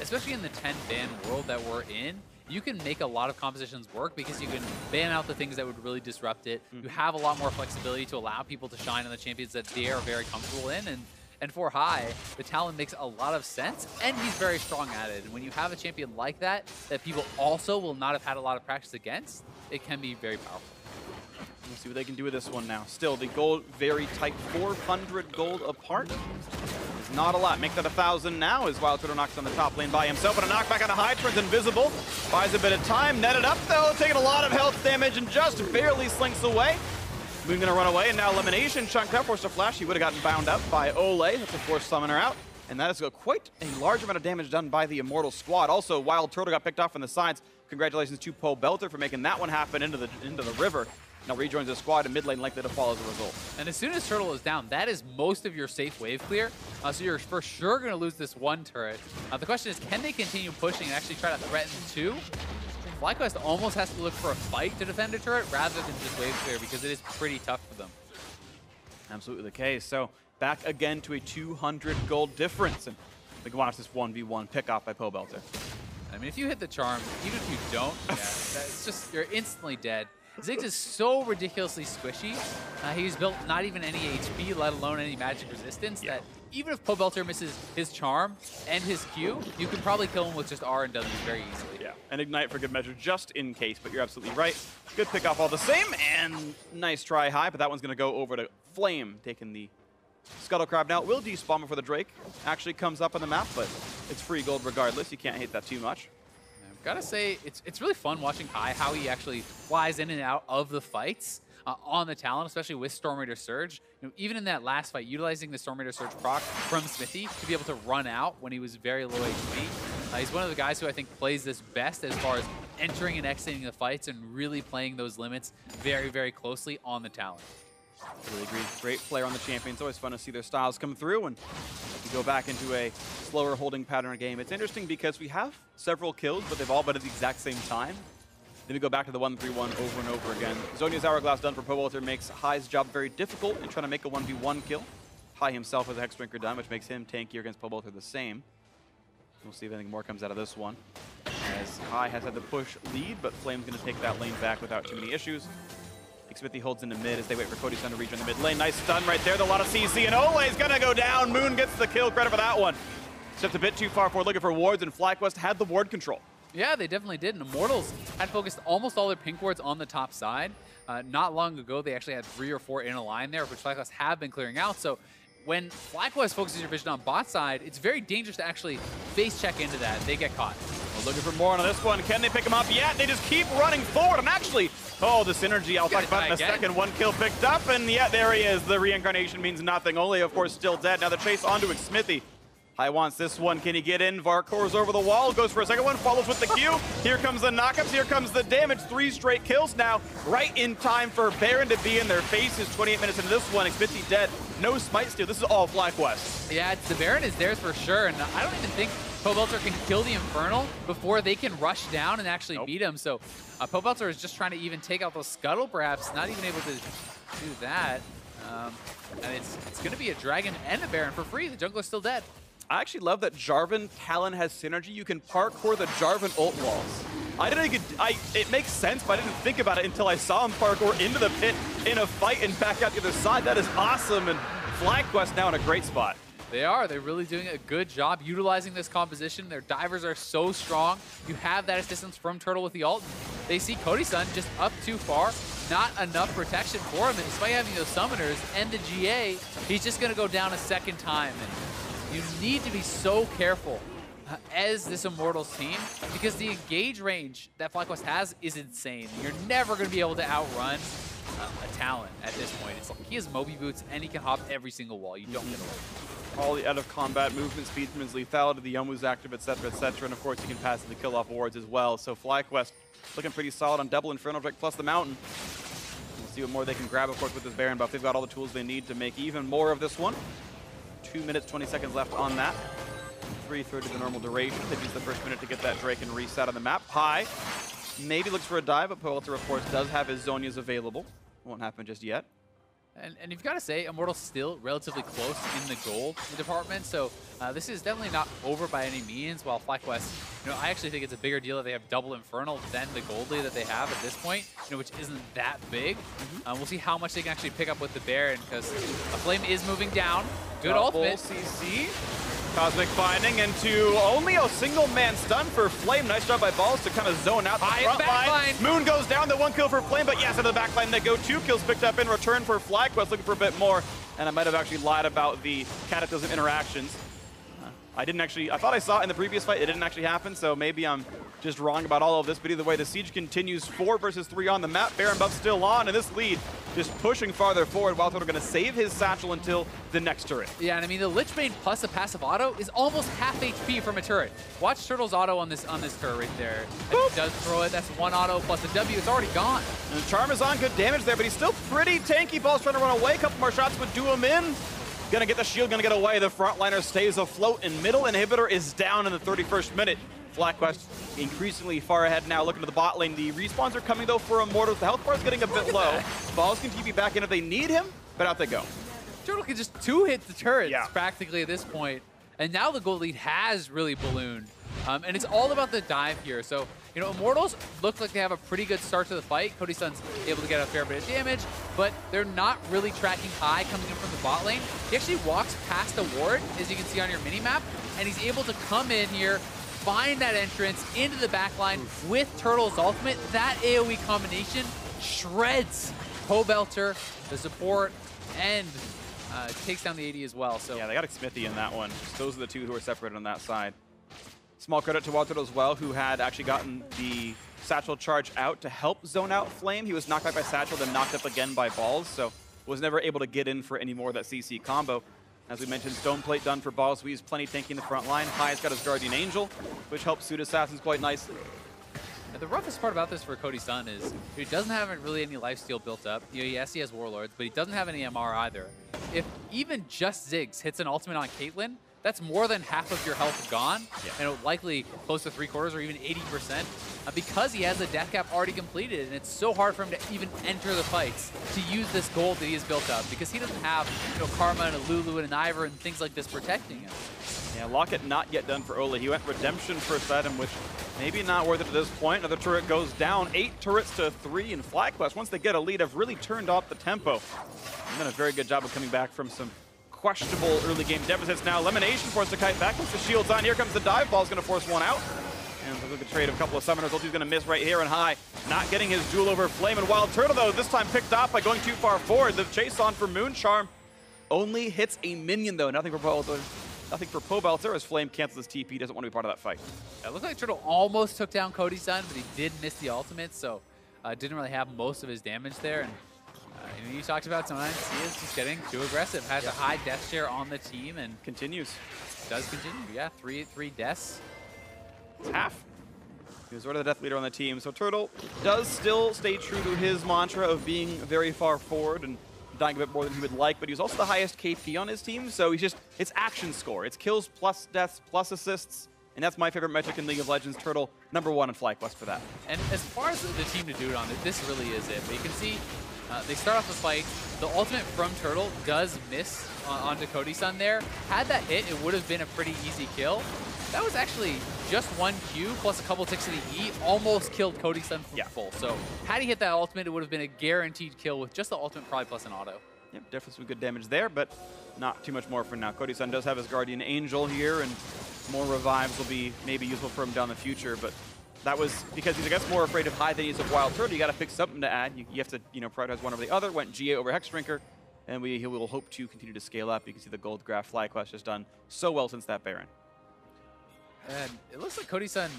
especially in the 10-ban world that we're in, you can make a lot of compositions work because you can ban out the things that would really disrupt it. You have a lot more flexibility to allow people to shine on the champions that they are very comfortable in. And for High, the Talon makes a lot of sense, and he's very strong at it. And when you have a champion like that people also will not have had a lot of practice against, it can be very powerful. We'll see what they can do with this one now. Still, the gold very tight, 400 gold apart. It's not a lot. Make that 1,000 now as WildTurtle knocks on the top lane by himself. But a knockback on a High, turns invisible. Buys a bit of time, netted up though, taking a lot of health damage and just barely slinks away. Moon gonna run away, and now Lemonnation chunked up, forced a flash. He would have gotten bound up by Olleh. That's a forced summoner out. And that is quite a large amount of damage done by the Immortal squad. Also, WildTurtle got picked off on the sides. Congratulations to Pobelter for making that one happen into the river. Now rejoins the squad and mid lane likely to fall as a result. And as soon as Turtle is down, that is most of your safe wave clear. So you're for sure going to lose this one turret. The question is, can they continue pushing and actually try to threaten two? FlyQuest almost has to look for a fight to defend a turret rather than just wave clear because it is pretty tough for them. Absolutely the case. So back again to a 200 gold difference. And we can watch this 1v1 pick off by Pobelter. I mean, if you hit the charm, even if you don't, it's just, you're instantly dead. Ziggs is so ridiculously squishy. He's built not even any HP, let alone any magic resistance, that even if Pobelter misses his charm and his Q, you can probably kill him with just R and W very easily. Yeah, and Ignite for good measure just in case, but you're absolutely right. Good pick off all the same, and nice try High, but that one's going to go over to Flame, taking the Scuttle Crab now. Will despawn before the Drake actually comes up on the map, but it's free gold regardless. You can't hate that too much. Gotta say, it's really fun watching High, how he actually flies in and out of the fights on the Talon, especially with Storm Raider Surge. You know, even in that last fight, utilizing the Storm Raider Surge proc from Xmithie to be able to run out when he was very low HP. He's one of the guys who I think plays this best as far as entering and exiting the fights and really playing those limits very, very closely on the Talon. Really agree. Great player on the champion. It's always fun to see their styles come through. And if we go back into a slower holding pattern game, it's interesting because we have several kills, but they've all been at the exact same time. Then we go back to the 1-3-1 over and over again. Zhonya's Hourglass done for Pobelter makes High's job very difficult in trying to make a 1v1 kill. High himself has a Hexdrinker done, which makes him tankier against Pobelter the same. We'll see if anything more comes out of this one. As High has had the push lead, but Flame's going to take that lane back without too many issues. Xmithie holds into mid as they wait for Cody Sun to reach in the mid lane. Nice stun right there. A lot of CC, and Olleh's gonna go down. Moon gets the kill. Credit for that one. Stepped a bit too far forward looking for wards, and FlyQuest had the ward control. Yeah, they definitely did. And Immortals had focused almost all their pink wards on the top side. Not long ago, they actually had 3 or 4 in a line there, which FlyQuest have been clearing out. So when FlyQuest focuses your vision on bot side, it's very dangerous to actually face check into that. They get caught. Well, looking for more on this one. Can they pick him up? Yeah, they just keep running forward. And actually, oh, the synergy. I'll talk about it in a second. 1 kill picked up, and yeah, there he is. The reincarnation means nothing. Olleh, of course, still dead. Now the chase onto Xmithie. High wants this one. Can he get in? Varkor's over the wall. Goes for a second one. Follows with the Q. Here comes the knockups. Here comes the damage. 3 straight kills now. Right in time for Baron to be in their faces. 28 minutes into this one. Xmithie dead. No smite steal. This is all FlyQuest. Yeah, the Baron is theirs for sure. And I don't even think Pobelter can kill the Infernal before they can rush down and actually beat him. So Pobelter is just trying to even take out those Scuttle, perhaps. Not even able to do that. And it's going to be a Dragon and a Baron for free. The jungler's still dead. I actually love that Jarvan Talon has synergy. You can parkour the Jarvan ult walls. It makes sense, but I didn't think about it until I saw him parkour into the pit in a fight and back out the other side. That is awesome, and FlyQuest now in a great spot. They are. They're really doing a good job utilizing this composition. Their divers are so strong. You have that assistance from Turtle with the ult. They see Cody Sun just up too far. Not enough protection for him. And despite having those summoners and the GA, he's just going to go down a second time. And you need to be so careful as this Immortals team, because the engage range that FlyQuest has is insane. You're never going to be able to outrun a Talon at this point. It's like he has Moby boots and he can hop every single wall. You don't get away. All the out of combat movement speed from his lethality, the Yomu's active, etc., etc., and of course he can pass the kill off wards as well. So FlyQuest looking pretty solid on double Infernal Drake plus the Mountain. We'll see what more they can grab, of course, with this Baron buff. They've got all the tools they need to make even more of this one. 2 minutes, 20 seconds left on that. 3/3 of the normal duration. They've used the first minute to get that Drake and reset on the map. High maybe looks for a dive, but Pobelter, of course, does have his Zonias available. Won't happen just yet. And you've got to say, Immortals still relatively close in the gold department, so this is definitely not over by any means, while FlyQuest, I actually think it's a bigger deal that they have double Infernal than the gold lead that they have at this point, which isn't that big. We'll see how much they can actually pick up with the Baron, because a Flame is moving down. Good ultimate. CC. Cosmic Binding into only a single man stun for Flame. Nice job by Balls to kind of zone out the front line. Moon goes down, the 1 kill for Flame, but yes, into the back line they go. 2 kills picked up in return for FlyQuest, looking for a bit more. And I might have actually lied about the Cataclysm interactions. I thought I saw it in the previous fight. It didn't actually happen, so maybe I'm just wrong about all of this. But either way, the siege continues. 4 versus 3 on the map. Baron buff still on, and this lead just pushing farther forward. WildTurtle going to save his satchel until the next turret. Yeah, and I mean, the Lich Bane plus a passive auto is almost half HP from a turret. Watch Turtle's auto on this turret right there. He does throw it. That's 1 auto plus a W. It's already gone. And Charm is on. Good damage there, but he's still pretty tanky. Ball's trying to run away. A couple more shots would do him in. Gonna get the shield, gonna get away. The frontliner stays afloat, and middle inhibitor is down in the 31st minute. FlyQuest increasingly far ahead now, looking to the bot lane. The respawns are coming though for Immortals. The health bar is getting a bit low. Balls can TP back in if they need him, but out they go. Turtle can just 2-hit the turrets practically at this point. And now the gold lead has really ballooned. And it's all about the dive here. So, Immortals look like they have a pretty good start to the fight. Cody Sun's able to get a fair bit of damage, but they're not really tracking high coming in from the bot lane. He actually walks past the ward, as you can see on your mini-map, and he's able to come in here, find that entrance into the backline with Turtle's ultimate. That AoE combination shreds Pobelter, the support, and takes down the AD as well. So yeah, they got Xmithie in that one. Those are the two who are separated on that side. Small credit to WildTurtle as well, who had actually gotten the Satchel charge out to help zone out Flame. He was knocked back by Satchel, then knocked up again by Balls, so was never able to get in for any more of that CC combo. As we mentioned, Stone Plate done for Balls. We use plenty tanking in the front line. High's got his Guardian Angel, which helps suit Assassins quite nicely. And the roughest part about this for Cody Sun is he doesn't have really any lifesteal built up. Yes, he has Warlords, but he doesn't have any MR either. If even just Ziggs hits an ultimate on Caitlyn, that's more than half of your health gone, and likely close to 3/4 or even 80%, because he has the death cap already completed, and it's so hard for him to even enter the fights to use this gold that he has built up, because he doesn't have Karma and a Lulu and an Ivor and things like this protecting him. Yeah, Locket not yet done for Olleh. He went Redemption first item, which maybe not worth it at this point. Another turret goes down, 8 turrets to 3, and FlyQuest, once they get a lead, have really turned off the tempo. And done a very good job of coming back from some questionable early game deficits now. Lemonnation forced to kite back. Once the shield's on, here comes the dive. Ball's going to force one out. And look at the trade of a couple of summoners. Ulti's going to miss right here and High. Not getting his duel over Flame, and WildTurtle, though, this time picked off by going too far forward. The chase on for Moon only hits a minion, though. Nothing for Pobelter as Flame cancels his TP. Doesn't want to be part of that fight. It looked like Turtle almost took down Cody Sun, but he did miss the ultimate, so didn't really have most of his damage there. And you talked about sometimes he is just getting too aggressive. Has a high death share on the team and continues. Does continue, yeah. 3 deaths. It's half. He was sort of the death leader on the team. So Turtle does still stay true to his mantra of being very far forward and dying a bit more than he would like, but he's also the highest KP on his team, so it's action score. It's kills plus deaths plus assists, and that's my favorite metric in League of Legends. Turtle, #1 in FlyQuest for that. And as far as the team to do it on, this really is it. But you can see They start off the fight. The ultimate from Turtle does miss onto Cody Sun there. Had that hit, it would have been a pretty easy kill. That was actually just one Q plus a couple ticks to the E, almost killed Cody Sun from full. So had he hit that ultimate, it would have been a guaranteed kill with just the ultimate probably plus an auto. Yep, definitely some good damage there, but not too much more for now. Cody Sun does have his Guardian Angel here, and more revives will be maybe useful for him down the future, but that was because he's, I guess, more afraid of high than he is of WildTurtle. You got to pick something to add. You have to, prioritize one over the other. Went GA over Hexdrinker, and he will hope to continue to scale up. You can see the gold graph FlyQuest has done so well since that Baron. And it looks like Cody Sun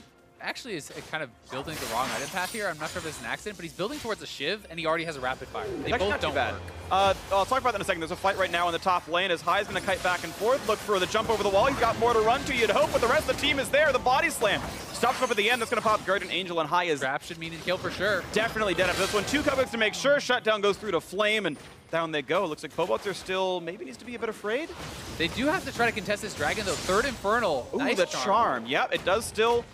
actually is kind of building the wrong item path here. I'm not sure if it's an accident, but he's building towards a Shiv, and he already has a rapid fire. They both don't work. I'll talk about that in a second. There's a fight right now in the top lane as Hai's going to kite back and forth, look for the jump over the wall. He's got more to run to, you'd hope, but the rest of the team is there. The body slam stops him up at the end. That's going to pop Guardian Angel, and Hai is Trap should mean a kill for sure. Definitely dead after this one. 2 cupcakes to make sure. Shutdown goes through to Flame, and down they go. Looks like Pobelter still maybe needs to be a bit afraid. They do have to try to contest this dragon, though. Third Infernal. Ooh, nice the charm. Yep, it does still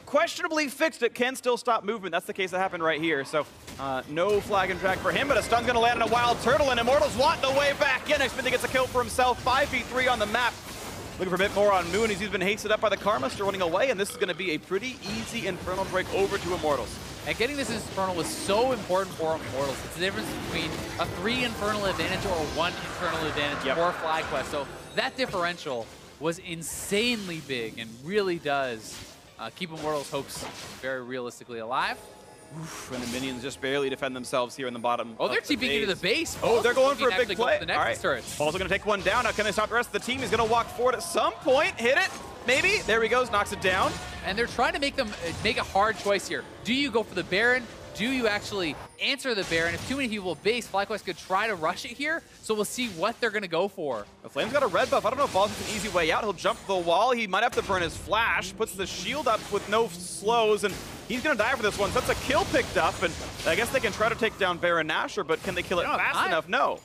questionably fixed. It can still stop movement. That's the case that happened right here. So no flag and drag for him, but a stun's going to land on a WildTurtle, and Immortals want the way back in. Xmithie gets a kill for himself. 5v3 on the map. Looking for a bit more on Moon. He's been hasted up by the Karma, still running away, and this is going to be a pretty easy Infernal break over to Immortals. And getting this Infernal was so important for Immortals. It's the difference between a 3 Infernal advantage or a 1 Infernal advantage for FlyQuest. So that differential was insanely big and really does keep Immortals' hopes very realistically alive. Oof, and the minions just barely defend themselves here in the bottom. Oh, they're TPing into the base. Oh, they're going for a big play. The next turret. Also going to take one down. Now, can they stop the rest of the team? He's going to walk forward at some point. Hit it. Maybe. There he goes. Knocks it down. And they're trying to make a hard choice here. Do you go for the Baron? Do you actually answer the Baron? If too many people base, FlyQuest could try to rush it here, so we'll see what they're going to go for. The Flame's got a red buff. I don't know if Ball's an easy way out. He'll jump the wall. He might have to burn his flash, puts the shield up with no slows, and he's going to die for this one. So that's a kill picked up, and I guess they can try to take down Baron Nashor, but can they kill it fast enough? No.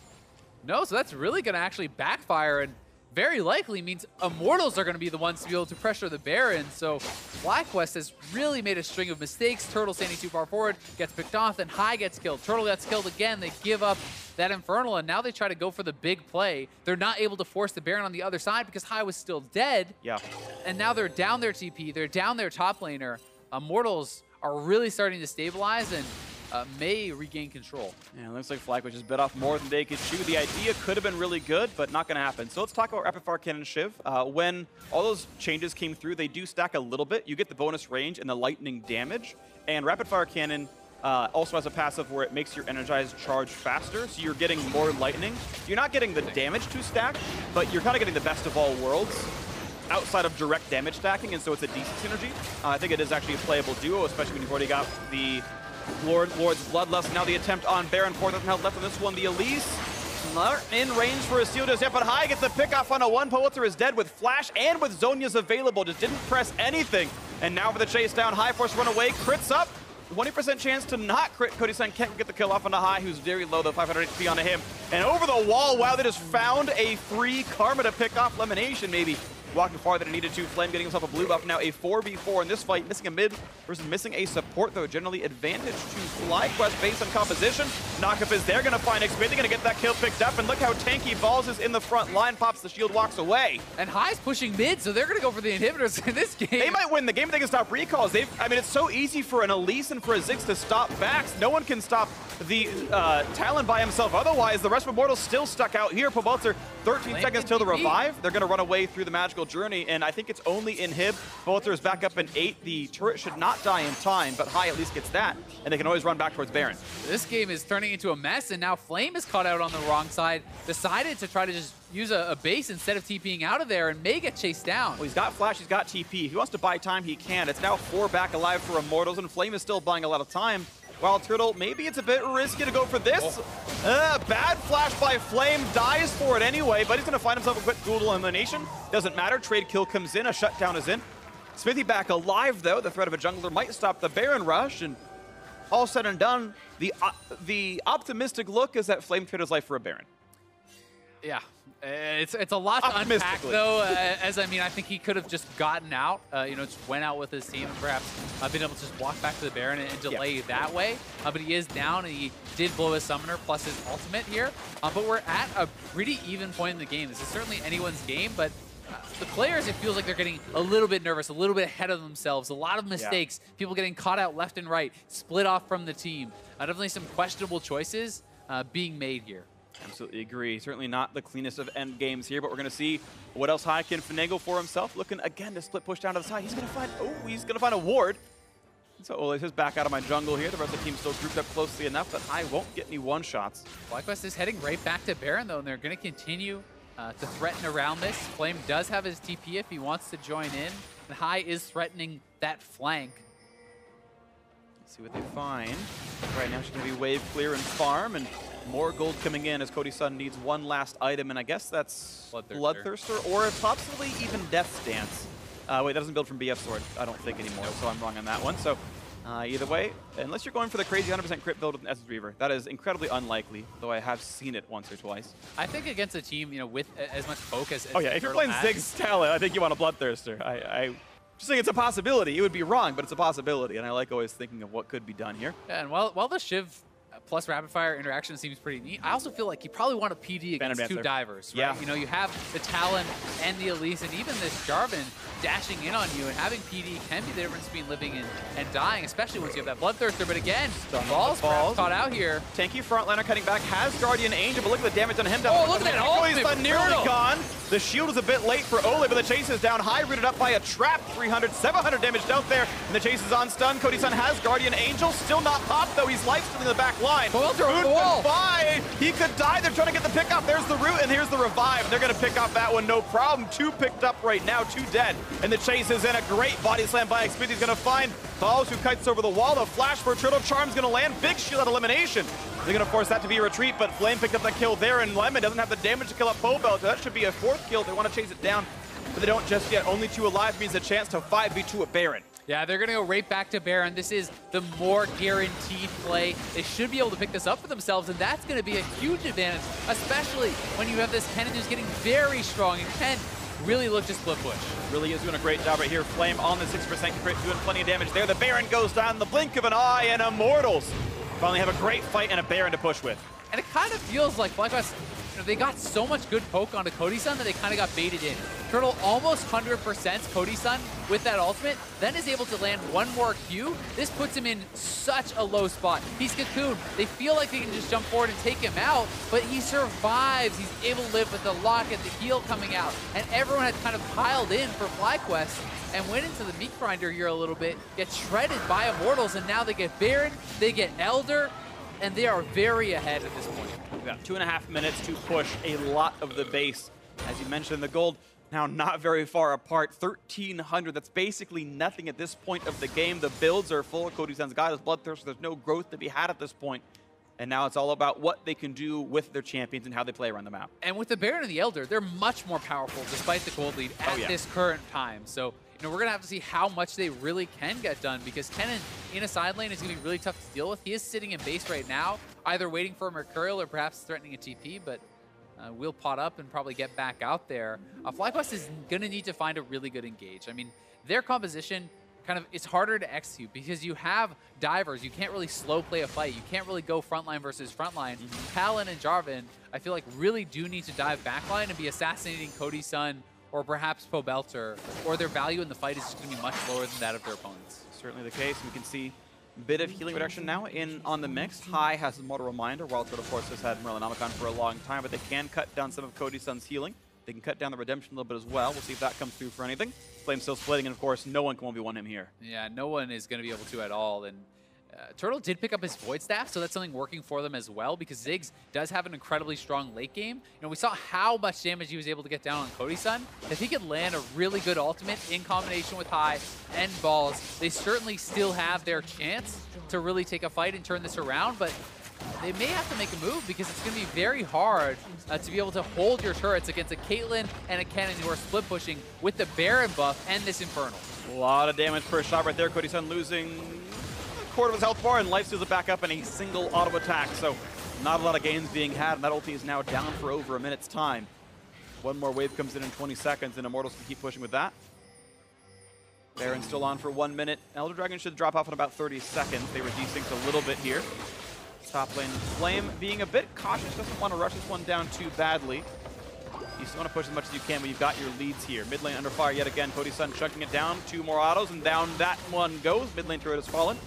No, so that's really going to actually backfire, and very likely means Immortals are going to be the ones to be able to pressure the Baron. So FlyQuest has really made a string of mistakes. Turtle standing too far forward, gets picked off, then Hai gets killed. Turtle gets killed again. They give up that Infernal, and now they try to go for the big play. They're not able to force the Baron on the other side because Hai was still dead. Yeah. And now they're down their TP. They're down their top laner. Immortals are really starting to stabilize and may regain control. Yeah, it looks like FlyQuest just bit off more than they could chew. The idea could have been really good, but not going to happen. So let's talk about Rapid Fire Kennen and Shiv. When all those changes came through, they do stack a little bit. You get the bonus range and the lightning damage. And Rapid Fire Kennen also has a passive where it makes your energized charge faster, so you're getting more lightning. You're not getting the damage to stack, but you're kind of getting the best of all worlds outside of direct damage stacking, and so it's a decent synergy. I think it is actually a playable duo, especially when you've already got the Lord's Bloodlust. Now the attempt on Baron. 4,000 health left on this one. The Elise not in range for a steal just yet, but Hai gets the pick off on a one. Pobelter is dead with Flash and with Zhonya's available. Just didn't press anything. And now for the chase down. Hai forced run away. Crits up. 20% chance to not crit. Cody Sun can't get the kill off on the Hai, who's very low, though. 500 HP onto him. And over the wall, wow, they just found a free Karma to pick off Lemonnation, maybe. Walking farther than needed to. Flame getting himself a blue buff. Now a 4v4 in this fight. Missing a mid versus missing a support, though. Generally advantage to FlyQuest based on composition. Knockup is there. Going to find Xmithie. Going to get that kill picked up. And look how tanky Balls is in the front line. Pops the shield, walks away. And Hai's pushing mid, so they're going to go for the inhibitors in this game. They might win the game if they can stop recalls. I mean, it's so easy for an Elise and for a Ziggs to stop backs. No one can stop the Talon by himself. Otherwise, the rest of Immortals still stuck out here. Pobelter, 13 seconds till the revive. They're going to run away through the magical journey, and I think it's only inhib. Pobelter is back up in 8. The turret should not die in time, but Hai at least gets that, and they can always run back towards Baron. This game is turning into a mess, and now Flame is caught out on the wrong side. Decided to try to just use a base instead of TPing out of there, and may get chased down. Well, he's got Flash, he's got TP. If he wants to buy time, he can. It's now 4 back alive for Immortals, and Flame is still buying a lot of time. WildTurtle, maybe it's a bit risky to go for this. Bad flash by Flame, dies for it anyway, but he's going to find himself a quick Google Elimination. Doesn't matter, trade kill comes in, a shutdown is in. Xmithie back alive though, the threat of a jungler might stop the Baron rush, and all said and done, the optimistic look is that Flame traded his life for a Baron. Yeah, it's a lot to unpack though. As I mean, I think he could have just gotten out, you know, just went out with his team and perhaps been able to just walk back to the Baron and delay that way. But he is down and he did blow his summoner plus his ultimate here. But we're at a pretty even point in the game. This is certainly anyone's game, but the players, it feels like they're getting a little bit nervous, a little bit ahead of themselves, a lot of mistakes, people getting caught out left and right, split off from the team. Definitely some questionable choices being made here. Absolutely agree. Certainly not the cleanest of end games here, but we're going to see what else Hai can finagle for himself. Looking again to split push down to the side. He's going to find a ward. So Olleh says back out of my jungle here. The rest of the team still grouped up closely enough that Hai won't get any one-shots. FlyQuest is heading right back to Baron though, and they're going to continue to threaten around this. Flame does have his TP if he wants to join in, and Hai is threatening that flank. Let's see what they find. Right now she's going to be wave clear and farm, and more gold coming in as Cody Sun needs one last item, and I guess that's Bloodthirster or possibly even Death's Dance. Wait, that doesn't build from BF Sword, I don't think anymore, so I'm wrong on that one. So either way, unless you're going for the crazy 100% crit build with an Essence Reaver, that is incredibly unlikely, though I have seen it once or twice. I think against a team, you know, with as much poke as oh yeah, if you're playing Ziggs Talon, I think you want a Bloodthirster. I just think it's a possibility. It would be wrong, but it's a possibility, and I like always thinking of what could be done here. Yeah, and while the Shiv plus rapid fire interaction seems pretty neat, I also feel like you probably want a PD against two divers, right? Yeah. You know, you have the Talon and the Elise, and even this Jarvan dashing in on you, and having PD can be the difference between living and dying, especially once you have that Bloodthirster. But again, balls caught out here. Tanky frontliner cutting back, has Guardian Angel, but look at the damage on him. Oh, look at that ultimate! Nearly gone. The shield is a bit late for Olleh, but the chase is down. High rooted up by a trap. 300, 700 damage out there, and the chase is on stun. Cody Sun has Guardian Angel, still not popped though. He's lifestealing in the back line. Pobelter on the wall. He could die. They're trying to get the pick up. There's the root, and here's the revive. They're going to pick up that one, no problem. 2 picked up right now, 2 dead. And the chase is in. A great body slam by Xmithie. He's going to find Falls, who kites over the wall. The flash for Turtle Charm's going to land. Big shield out of Lemonnation. They're going to force that to be a retreat, but Flame picked up the kill there, and Lemon doesn't have the damage to kill up Pobelter. That should be a 4th kill. They want to chase it down, but they don't just yet. Only 2 alive means a chance to 5v2 a Baron. Yeah, they're going to go right back to Baron. This is the more guaranteed play. They should be able to pick this up for themselves, and that's going to be a huge advantage, especially when you have this Kennen who's getting very strong, and Kennen really looked to split push. Really is doing a great job right here. Flame on the 6% crit, doing plenty of damage there. The Baron goes down, the blink of an eye, and Immortals finally have a great fight and a Baron to push with. And it kind of feels like FlyQuest, you know, they got so much good poke onto Cody Sun that they kind of got baited in. Turtle almost 100% Cody Sun with that ultimate, then is able to land one more Q. This puts him in such a low spot. He's cocooned. They feel like they can just jump forward and take him out, but he survives. He's able to live with the lock and the heal coming out. And everyone had kind of piled in for FlyQuest and went into the meat grinder here a little bit, get shredded by Immortals, and now they get Baron, they get Elder, and they are very ahead at this point. We've got 2.5 minutes to push a lot of the base. As you mentioned, the gold now not very far apart, 1,300. That's basically nothing at this point of the game. The builds are full. Cody Sun's got his Bloodthirster. There's no growth to be had at this point. And now it's all about what they can do with their champions and how they play around the map. And with the Baron and the Elder, they're much more powerful despite the gold lead at this current time. So, you know, we're going to have to see how much they really can get done, because Kennen in a side lane is going to be really tough to deal with. He is sitting in base right now, either waiting for a Mercurial or perhaps threatening a TP, but we'll pot up and probably get back out there. FlyQuest is going to need to find a really good engage. I mean, their composition kind of, it's harder to execute because you have divers. You can't really slow play a fight. You can't really go frontline versus frontline. Talon and Jarvan, I feel like, really do need to dive backline and be assassinating Cody Sun or perhaps Pobelter, or their value in the fight is just going to be much lower than that of their opponents. Certainly the case. We can see a bit of healing reduction now on the mix. High has a Mortal Reminder. WildTurtle, of course, has had Merlinomicon for a long time, but they can cut down some of Cody Sun's healing. They can cut down the redemption a little bit as well. We'll see if that comes through for anything. Flame still splitting, and of course, no one can 1v1 him here. Yeah, no one is going to be able to at all. And Turtle did pick up his Void Staff, so that's something working for them as well, because Ziggs does have an incredibly strong late game. You know, we saw how much damage he was able to get down on Cody Sun. If he could land a really good ultimate in combination with High and Balls, they certainly still have their chance to really take a fight and turn this around, but they may have to make a move because it's going to be very hard to be able to hold your turrets against a Caitlyn and a Kennen who are split pushing with the Baron buff and this Infernal. A lot of damage per shot right there. Cody Sun losing a quarter of his health bar, and life steals it back up in a single auto attack. So Not a lot of gains being had, and that ulti is now down for over a minute's time. One more wave comes in 20 seconds, and Immortals can keep pushing with that. Baron still on for 1 minute. Elder Dragon should drop off in about 30 seconds. They were desynced a little bit here. Top lane Flame being a bit cautious, doesn't want to rush this one down too badly. You still want to push as much as you can, but you've got your leads here. Mid lane under fire yet again. Cody Sun chunking it down. 2 more autos, and down that one goes. Mid lane turret has fallen.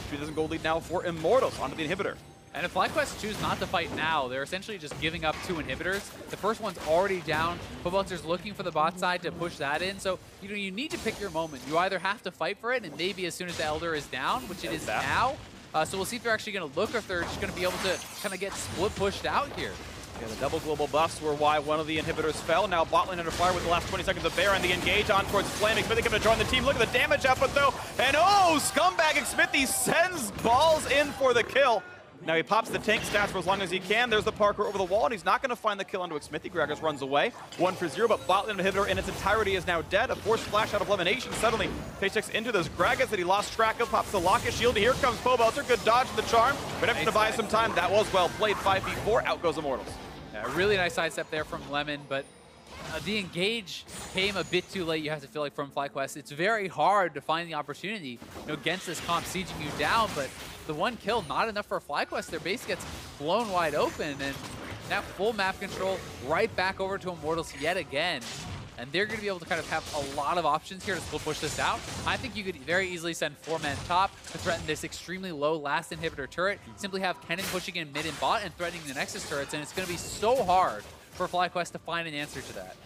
3,000 gold lead now for Immortals onto the inhibitor. And if FlyQuest choose not to fight now, they're essentially just giving up 2 inhibitors. The first one's already down. Pobelter's looking for the bot side to push that in. So, you need to pick your moment. You either have to fight for it, and maybe as soon as the Elder is down, which it is now. So we'll see if they're actually going to look, or if they're just going to be able to kind of get split pushed out here. Yeah, the double global buffs were why one of the inhibitors fell. Now bot lane under fire with the last 20 seconds of Baron. The engage on towards Flame. Xmithie coming to join the team. Look at the damage output though. And oh, scumbag Xmithie sends balls in for the kill. Now he pops the tank stats for as long as he can. There's the Parker over the wall, and he's not going to find the kill onto Xmithie. Gragas runs away. 1 for 0, but bot lane inhibitor in its entirety is now dead. A forced flash out of Lemonnation. Suddenly, paychecks into those Gragas that he lost track of. Pops the Locket shield. Here comes Pobelter. Good dodge to the charm. But after to buy some time, that was well played. 5v4. Out goes Immortals. Yeah, really nice sidestep there from Lemon, but the engage came a bit too late, you have to feel like, from FlyQuest. It's very hard to find the opportunity against this comp sieging you down, but the 1 kill, not enough for FlyQuest. Their base gets blown wide open, and now full map control right back over to Immortals yet again. And they're going to be able to kind of have a lot of options here to still push this out. I think you could very easily send 4-man top to threaten this extremely low last inhibitor turret. Simply have Kennen pushing in mid and bot and threatening the Nexus turrets, and it's going to be so hard for FlyQuest to find an answer to that.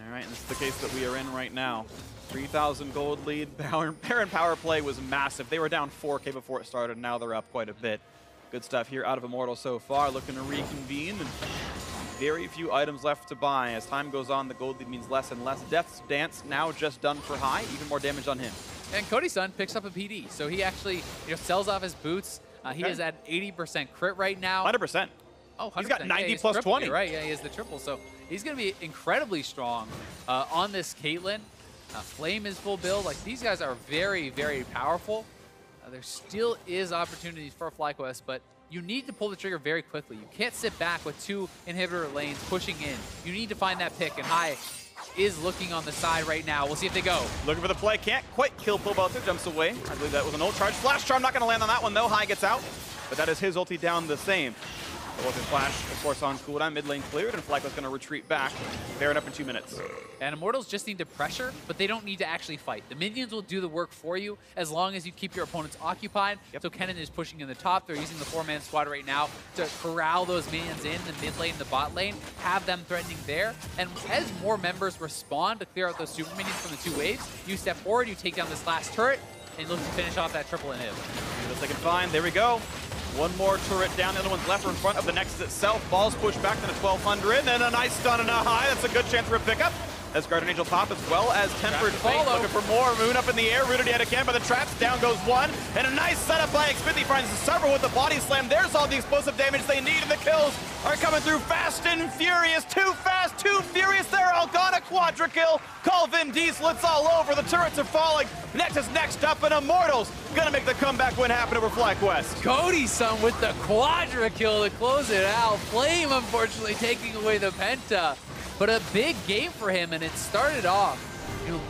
All right, and this is the case that we are in right now. 3,000 gold lead. Baron power play was massive. They were down 4K before it started. Now they're up quite a bit. Good stuff here out of Immortal so far. Looking to reconvene. And very few items left to buy. As time goes on, the gold lead means less and less. Death's Dance now just done for high. Even more damage on him. And Cody Sun picks up a PD. So he actually sells off his boots. He is at 80% crit right now. 100%. Oh, 100%. He's got 90 yeah, plus triple, 20. Right, yeah, he has the triple. So he's going to be incredibly strong on this Caitlyn. Flame is full build. Like, these guys are very, very powerful. There still is opportunities for FlyQuest, but you need to pull the trigger very quickly. You can't sit back with 2 inhibitor lanes pushing in. You need to find that pick, and High is looking on the side right now. We'll see if they go. Looking for the play. Can't quite kill Pobelter. Jumps away. I believe that was an ult charge. Flash charm not going to land on that one, though. High gets out, but that is his ulti down the same. Pobelter flash, of course, on cooldown. Mid lane cleared, and FlyQuest going to retreat back. Baron up in 2 minutes. And Immortals just need to pressure, but they don't need to actually fight. The minions will do the work for you as long as you keep your opponents occupied. Yep. So Kennen is pushing in the top. They're using the 4-man squad right now to corral those minions in the mid lane, the bot lane, have them threatening there. And as more members respond to clear out those super minions from the 2 waves, you step forward, you take down this last turret, and look to finish off that triple inhib. Best they can find. There we go. 1 more turret down, the other one's left or in front of the Nexus itself. Balls pushed back to the 1200, and a nice stun and a high. That's a good chance for a pickup. As Guardian Angel pop, as well as Tempered Fate, looking for more. Moon up in the air, rooted yet again by the traps. Down goes 1, and a nice setup by Xmithie. Finds several with the body slam. There's all the explosive damage they need, and the kills are coming through fast and furious. Too fast, too furious. They're all gone. A quadra kill. Call Vin Diesel. It's all over. The turrets are falling. Nexus next up, and Immortals gonna make the comeback win happen over FlyQuest. Cody Sun with the quadra kill to close it out. Flame, unfortunately, taking away the penta. But a big game for him, and it started off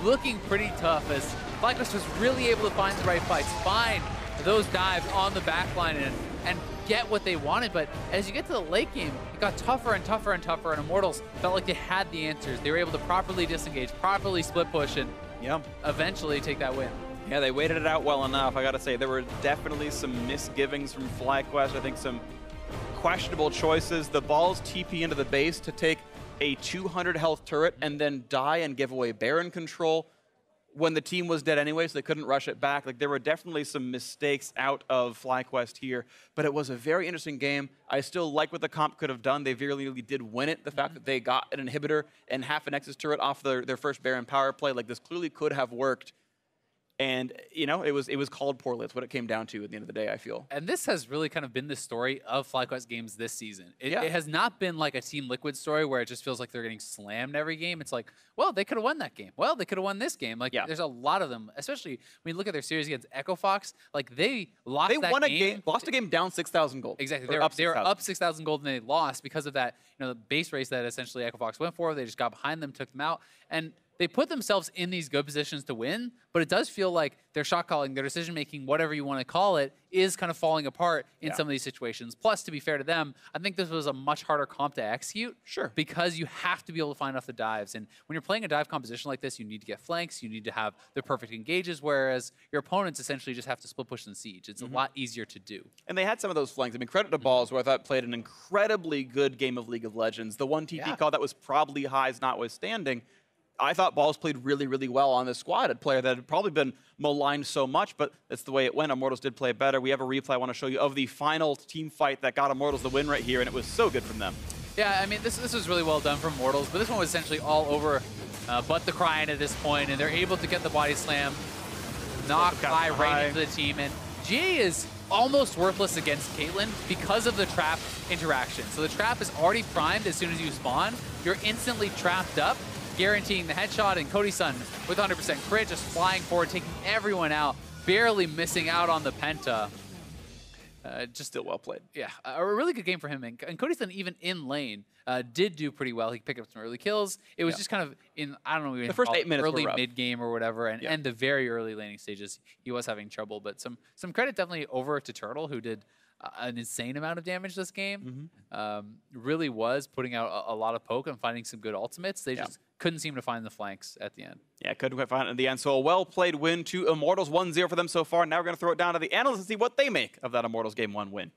looking pretty tough as FlyQuest was really able to find the right fights, find those dives on the back line and get what they wanted. But as you get to the late game, it got tougher and tougher and tougher, and Immortals felt like they had the answers. They were able to properly disengage, properly split push, and eventually take that win. Yeah, they waited it out well enough. I gotta say, there were definitely some misgivings from FlyQuest. I think some questionable choices. The balls TP into the base to take a 200 health turret and then die and give away Baron control when the team was dead anyway, so they couldn't rush it back. Like, there were definitely some mistakes out of FlyQuest here, but it was a very interesting game. I still like what the comp could have done. They really did win it. The fact that they got an inhibitor and half a Nexus turret off their first Baron power play, like, this clearly could have worked. And, you know, it was called poorly. That's what it came down to at the end of the day, I feel. And this has really kind of been the story of FlyQuest games this season. It has not been like a Team Liquid story where it just feels like they're getting slammed every game. It's like, well, they could have won that game. Well, they could have won this game. Like, there's a lot of them, especially when you look at their series against Echo Fox. Like, they lost lost a game down 6,000 gold. Exactly. They were up 6,000 gold and they lost because of that, you know, the base race that essentially Echo Fox went for. They just got behind them, took them out. And they put themselves in these good positions to win, but it does feel like their shot calling, their decision making, whatever you want to call it, is kind of falling apart in some of these situations. Plus, to be fair to them, I think this was a much harder comp to execute. Sure. Because you have to be able to find off the dives. And when you're playing a dive composition like this, you need to get flanks, you need to have the perfect engages, whereas your opponents essentially just have to split push and siege. It's a lot easier to do. And they had some of those flanks. I mean, credit to Balls, who I thought played an incredibly good game of League of Legends. The one TP call that was probably highs notwithstanding, I thought Balls played really, really well on this squad. A player that had probably been maligned so much, but that's the way it went. Immortals did play better. We have a replay I want to show you of the final team fight that got Immortals the win right here, and it was so good from them. Yeah, I mean, this was really well done from Immortals, but this one was essentially all over but the Crying at this point, and they're able to get the body slam, knock high right into the team, and GA is almost worthless against Caitlyn because of the trap interaction. So the trap is already primed as soon as you spawn. You're instantly trapped up, guaranteeing the headshot, and Cody Sun with 100% crit, just flying forward, taking everyone out, barely missing out on the penta. Just still well played. Yeah, a really good game for him. And Cody Sun, even in lane, did do pretty well. He picked up some early kills. It was just kind of in, I don't know, the first 8 minutes early mid-game or whatever, and the very early laning stages, he was having trouble. But some credit definitely over to Turtle, who did an insane amount of damage this game. Really was putting out a lot of poke and finding some good ultimates. They just couldn't seem to find the flanks at the end. Yeah, couldn't quite find it in the end. So a well-played win to Immortals, 1-0 for them so far. Now we're going to throw it down to the analysts and see what they make of that Immortals Game 1 win.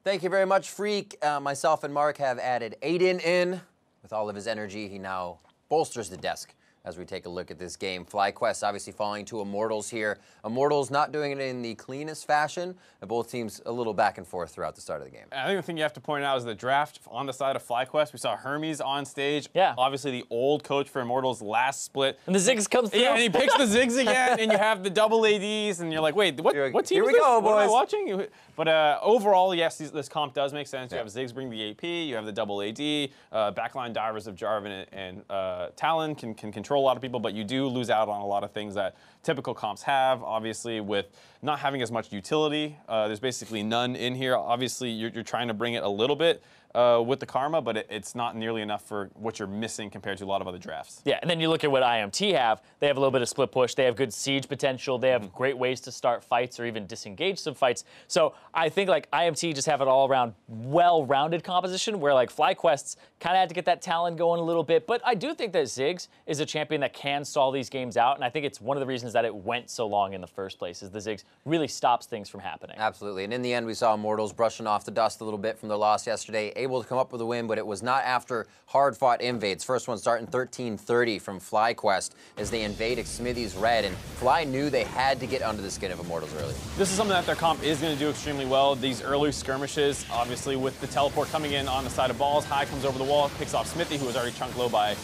Thank you very much, Freak. Myself and Mark have added Aiden in. With all of his energy, he now bolsters the desk as we take a look at this game. FlyQuest obviously falling to Immortals here. Immortals not doing it in the cleanest fashion. Both teams a little back and forth throughout the start of the game. I think the thing you have to point out is the draft on the side of FlyQuest. We saw Hermes on stage. Yeah. Obviously the old coach for Immortals last split. And the Ziggs comes through. Yeah, and he picks the Ziggs again, and you have the double ADs, and you're like, wait, what team is this? Here we go, what am I boys. watching? But overall, yes, this comp does make sense. You have Ziggs bring the AP, you have the double AD, backline divers of Jarvan and Talon can control a lot of people, but you do lose out on a lot of things that typical comps have, obviously, with not having as much utility. There's basically none in here. Obviously, you're trying to bring it a little bit with the Karma, but it's not nearly enough for what you're missing compared to a lot of other drafts. Yeah, and then you look at what IMT have. They have a little bit of split push. They have good siege potential. They have great ways to start fights or even disengage some fights. So I think like IMT just have an all-around well-rounded composition where like FlyQuest's kind of had to get that Talon going a little bit. But I do think that Ziggs is a champion that can stall these games out, and I think it's one of the reasons that it went so long in the first place is the Ziggs really stops things from happening. Absolutely, and in the end we saw Immortals brushing off the dust a little bit from their loss yesterday, able to come up with a win, but it was not after hard-fought invades. First one starting 13-30 from FlyQuest as they invade Xmithie's red, and Fly knew they had to get under the skin of Immortals early. This is something that their comp is going to do extremely well. These early skirmishes, obviously with the teleport coming in on the side of Balls, High comes over the wall, picks off Xmithie, who was already chunked low by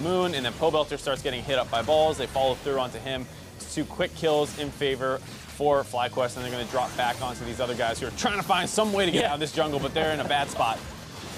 Moon, and then Pobelter starts getting hit up by Balls. They follow through onto him. It's 2 quick kills in favor for FlyQuest, and they're going to drop back onto these other guys who are trying to find some way to get out of this jungle, but they're in a bad spot.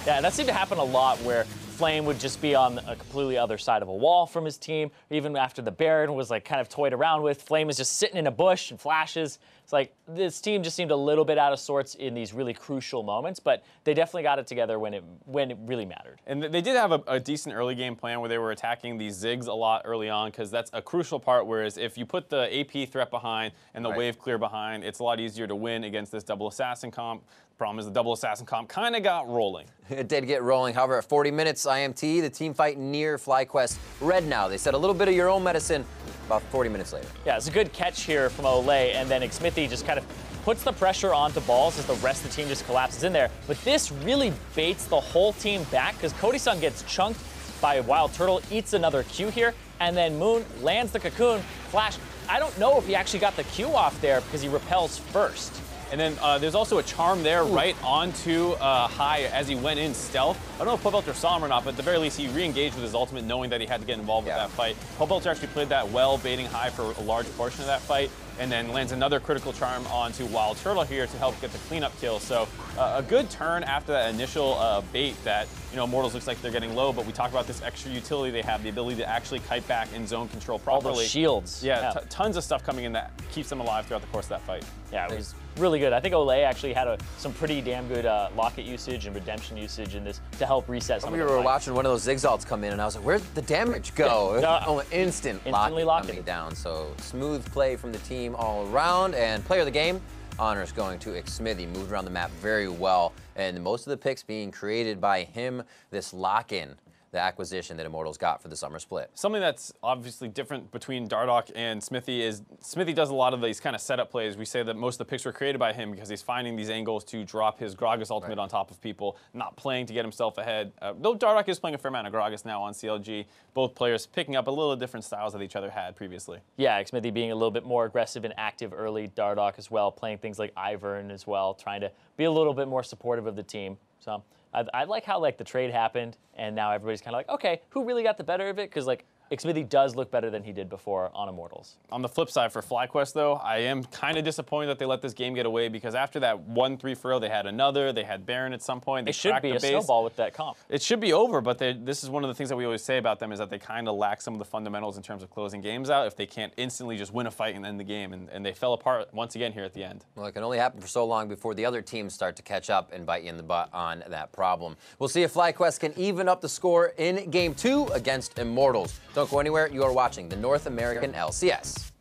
Yeah, that seemed to happen a lot where Flame would just be on a completely other side of a wall from his team. Even after the Baron was like kind of toyed around with, Flame is just sitting in a bush and flashes. It's like this team just seemed a little bit out of sorts in these really crucial moments, but they definitely got it together when it really mattered. And they did have a decent early game plan where they were attacking these Ziggs a lot early on because that's a crucial part, whereas if you put the AP threat behind and the wave clear behind, it's a lot easier to win against this double assassin comp. Problem is the double assassin comp kind of got rolling. It did get rolling. However, at 40 minutes, IMT, the team fight near FlyQuest red now. They said a little bit of your own medicine about 40 minutes later. Yeah, it's a good catch here from Olleh, and then Xmithie just kind of puts the pressure onto Balls as the rest of the team just collapses in there. But this really baits the whole team back because Cody Sun gets chunked by WildTurtle, eats another Q here, and then Moon lands the cocoon. Flash, I don't know if he actually got the Q off there because he repels first. And then there's also a charm there right onto High as he went in stealth. I don't know if Pobelter saw him or not, but at the very least he re-engaged with his ultimate knowing that he had to get involved with that fight. Pobelter actually played that well, baiting High for a large portion of that fight, and then lands another critical charm onto WildTurtle here to help get the cleanup kill. So a good turn after that initial bait that, you know, Immortals looks like they're getting low, but we talk about this extra utility they have, the ability to actually kite back in zone control properly. All those shields. Yeah, tons of stuff coming in that keeps them alive throughout the course of that fight. Yeah, it was really good. I think Olleh actually had some pretty damn good locket usage and redemption usage in this to help reset some of the We were fights. watching one of those Ziggs ults come in, and I was like, where'd the damage go? Instantly locked it down. So smooth play from the team all around, and player of the game, honors going to Xmithie. Moved around the map very well, and most of the picks being created by him. This lock-in, the acquisition that Immortals got for the summer split. Something that's obviously different between Dardoch and Xmithie is Xmithie does a lot of these kind of setup plays. We say that most of the picks were created by him because he's finding these angles to drop his Gragas ultimate on top of people, not playing to get himself ahead. Though Dardoch is playing a fair amount of Gragas now on CLG, both players picking up a little different styles that each other had previously. Yeah, Xmithie being a little bit more aggressive and active early, Dardoch as well, playing things like Ivern as well, trying to be a little bit more supportive of the team. So I like how like the trade happened, and now everybody's kind of like, okay, who really got the better of it? Because like Xmithie does look better than he did before on Immortals. On the flip side for FlyQuest though, I am kind of disappointed that they let this game get away, because after that 1-3 for 0, they had another, they had Baron at some point. They it should be a snowball with that comp. It should be over, but this is one of the things that we always say about them is that they kind of lack some of the fundamentals in terms of closing games out if they can't instantly just win a fight and end the game, and they fell apart once again here at the end. Well, it can only happen for so long before the other teams start to catch up and bite you in the butt on that problem. We'll see if FlyQuest can even up the score in Game 2 against Immortals. Don't go anywhere. You are watching the North American LCS.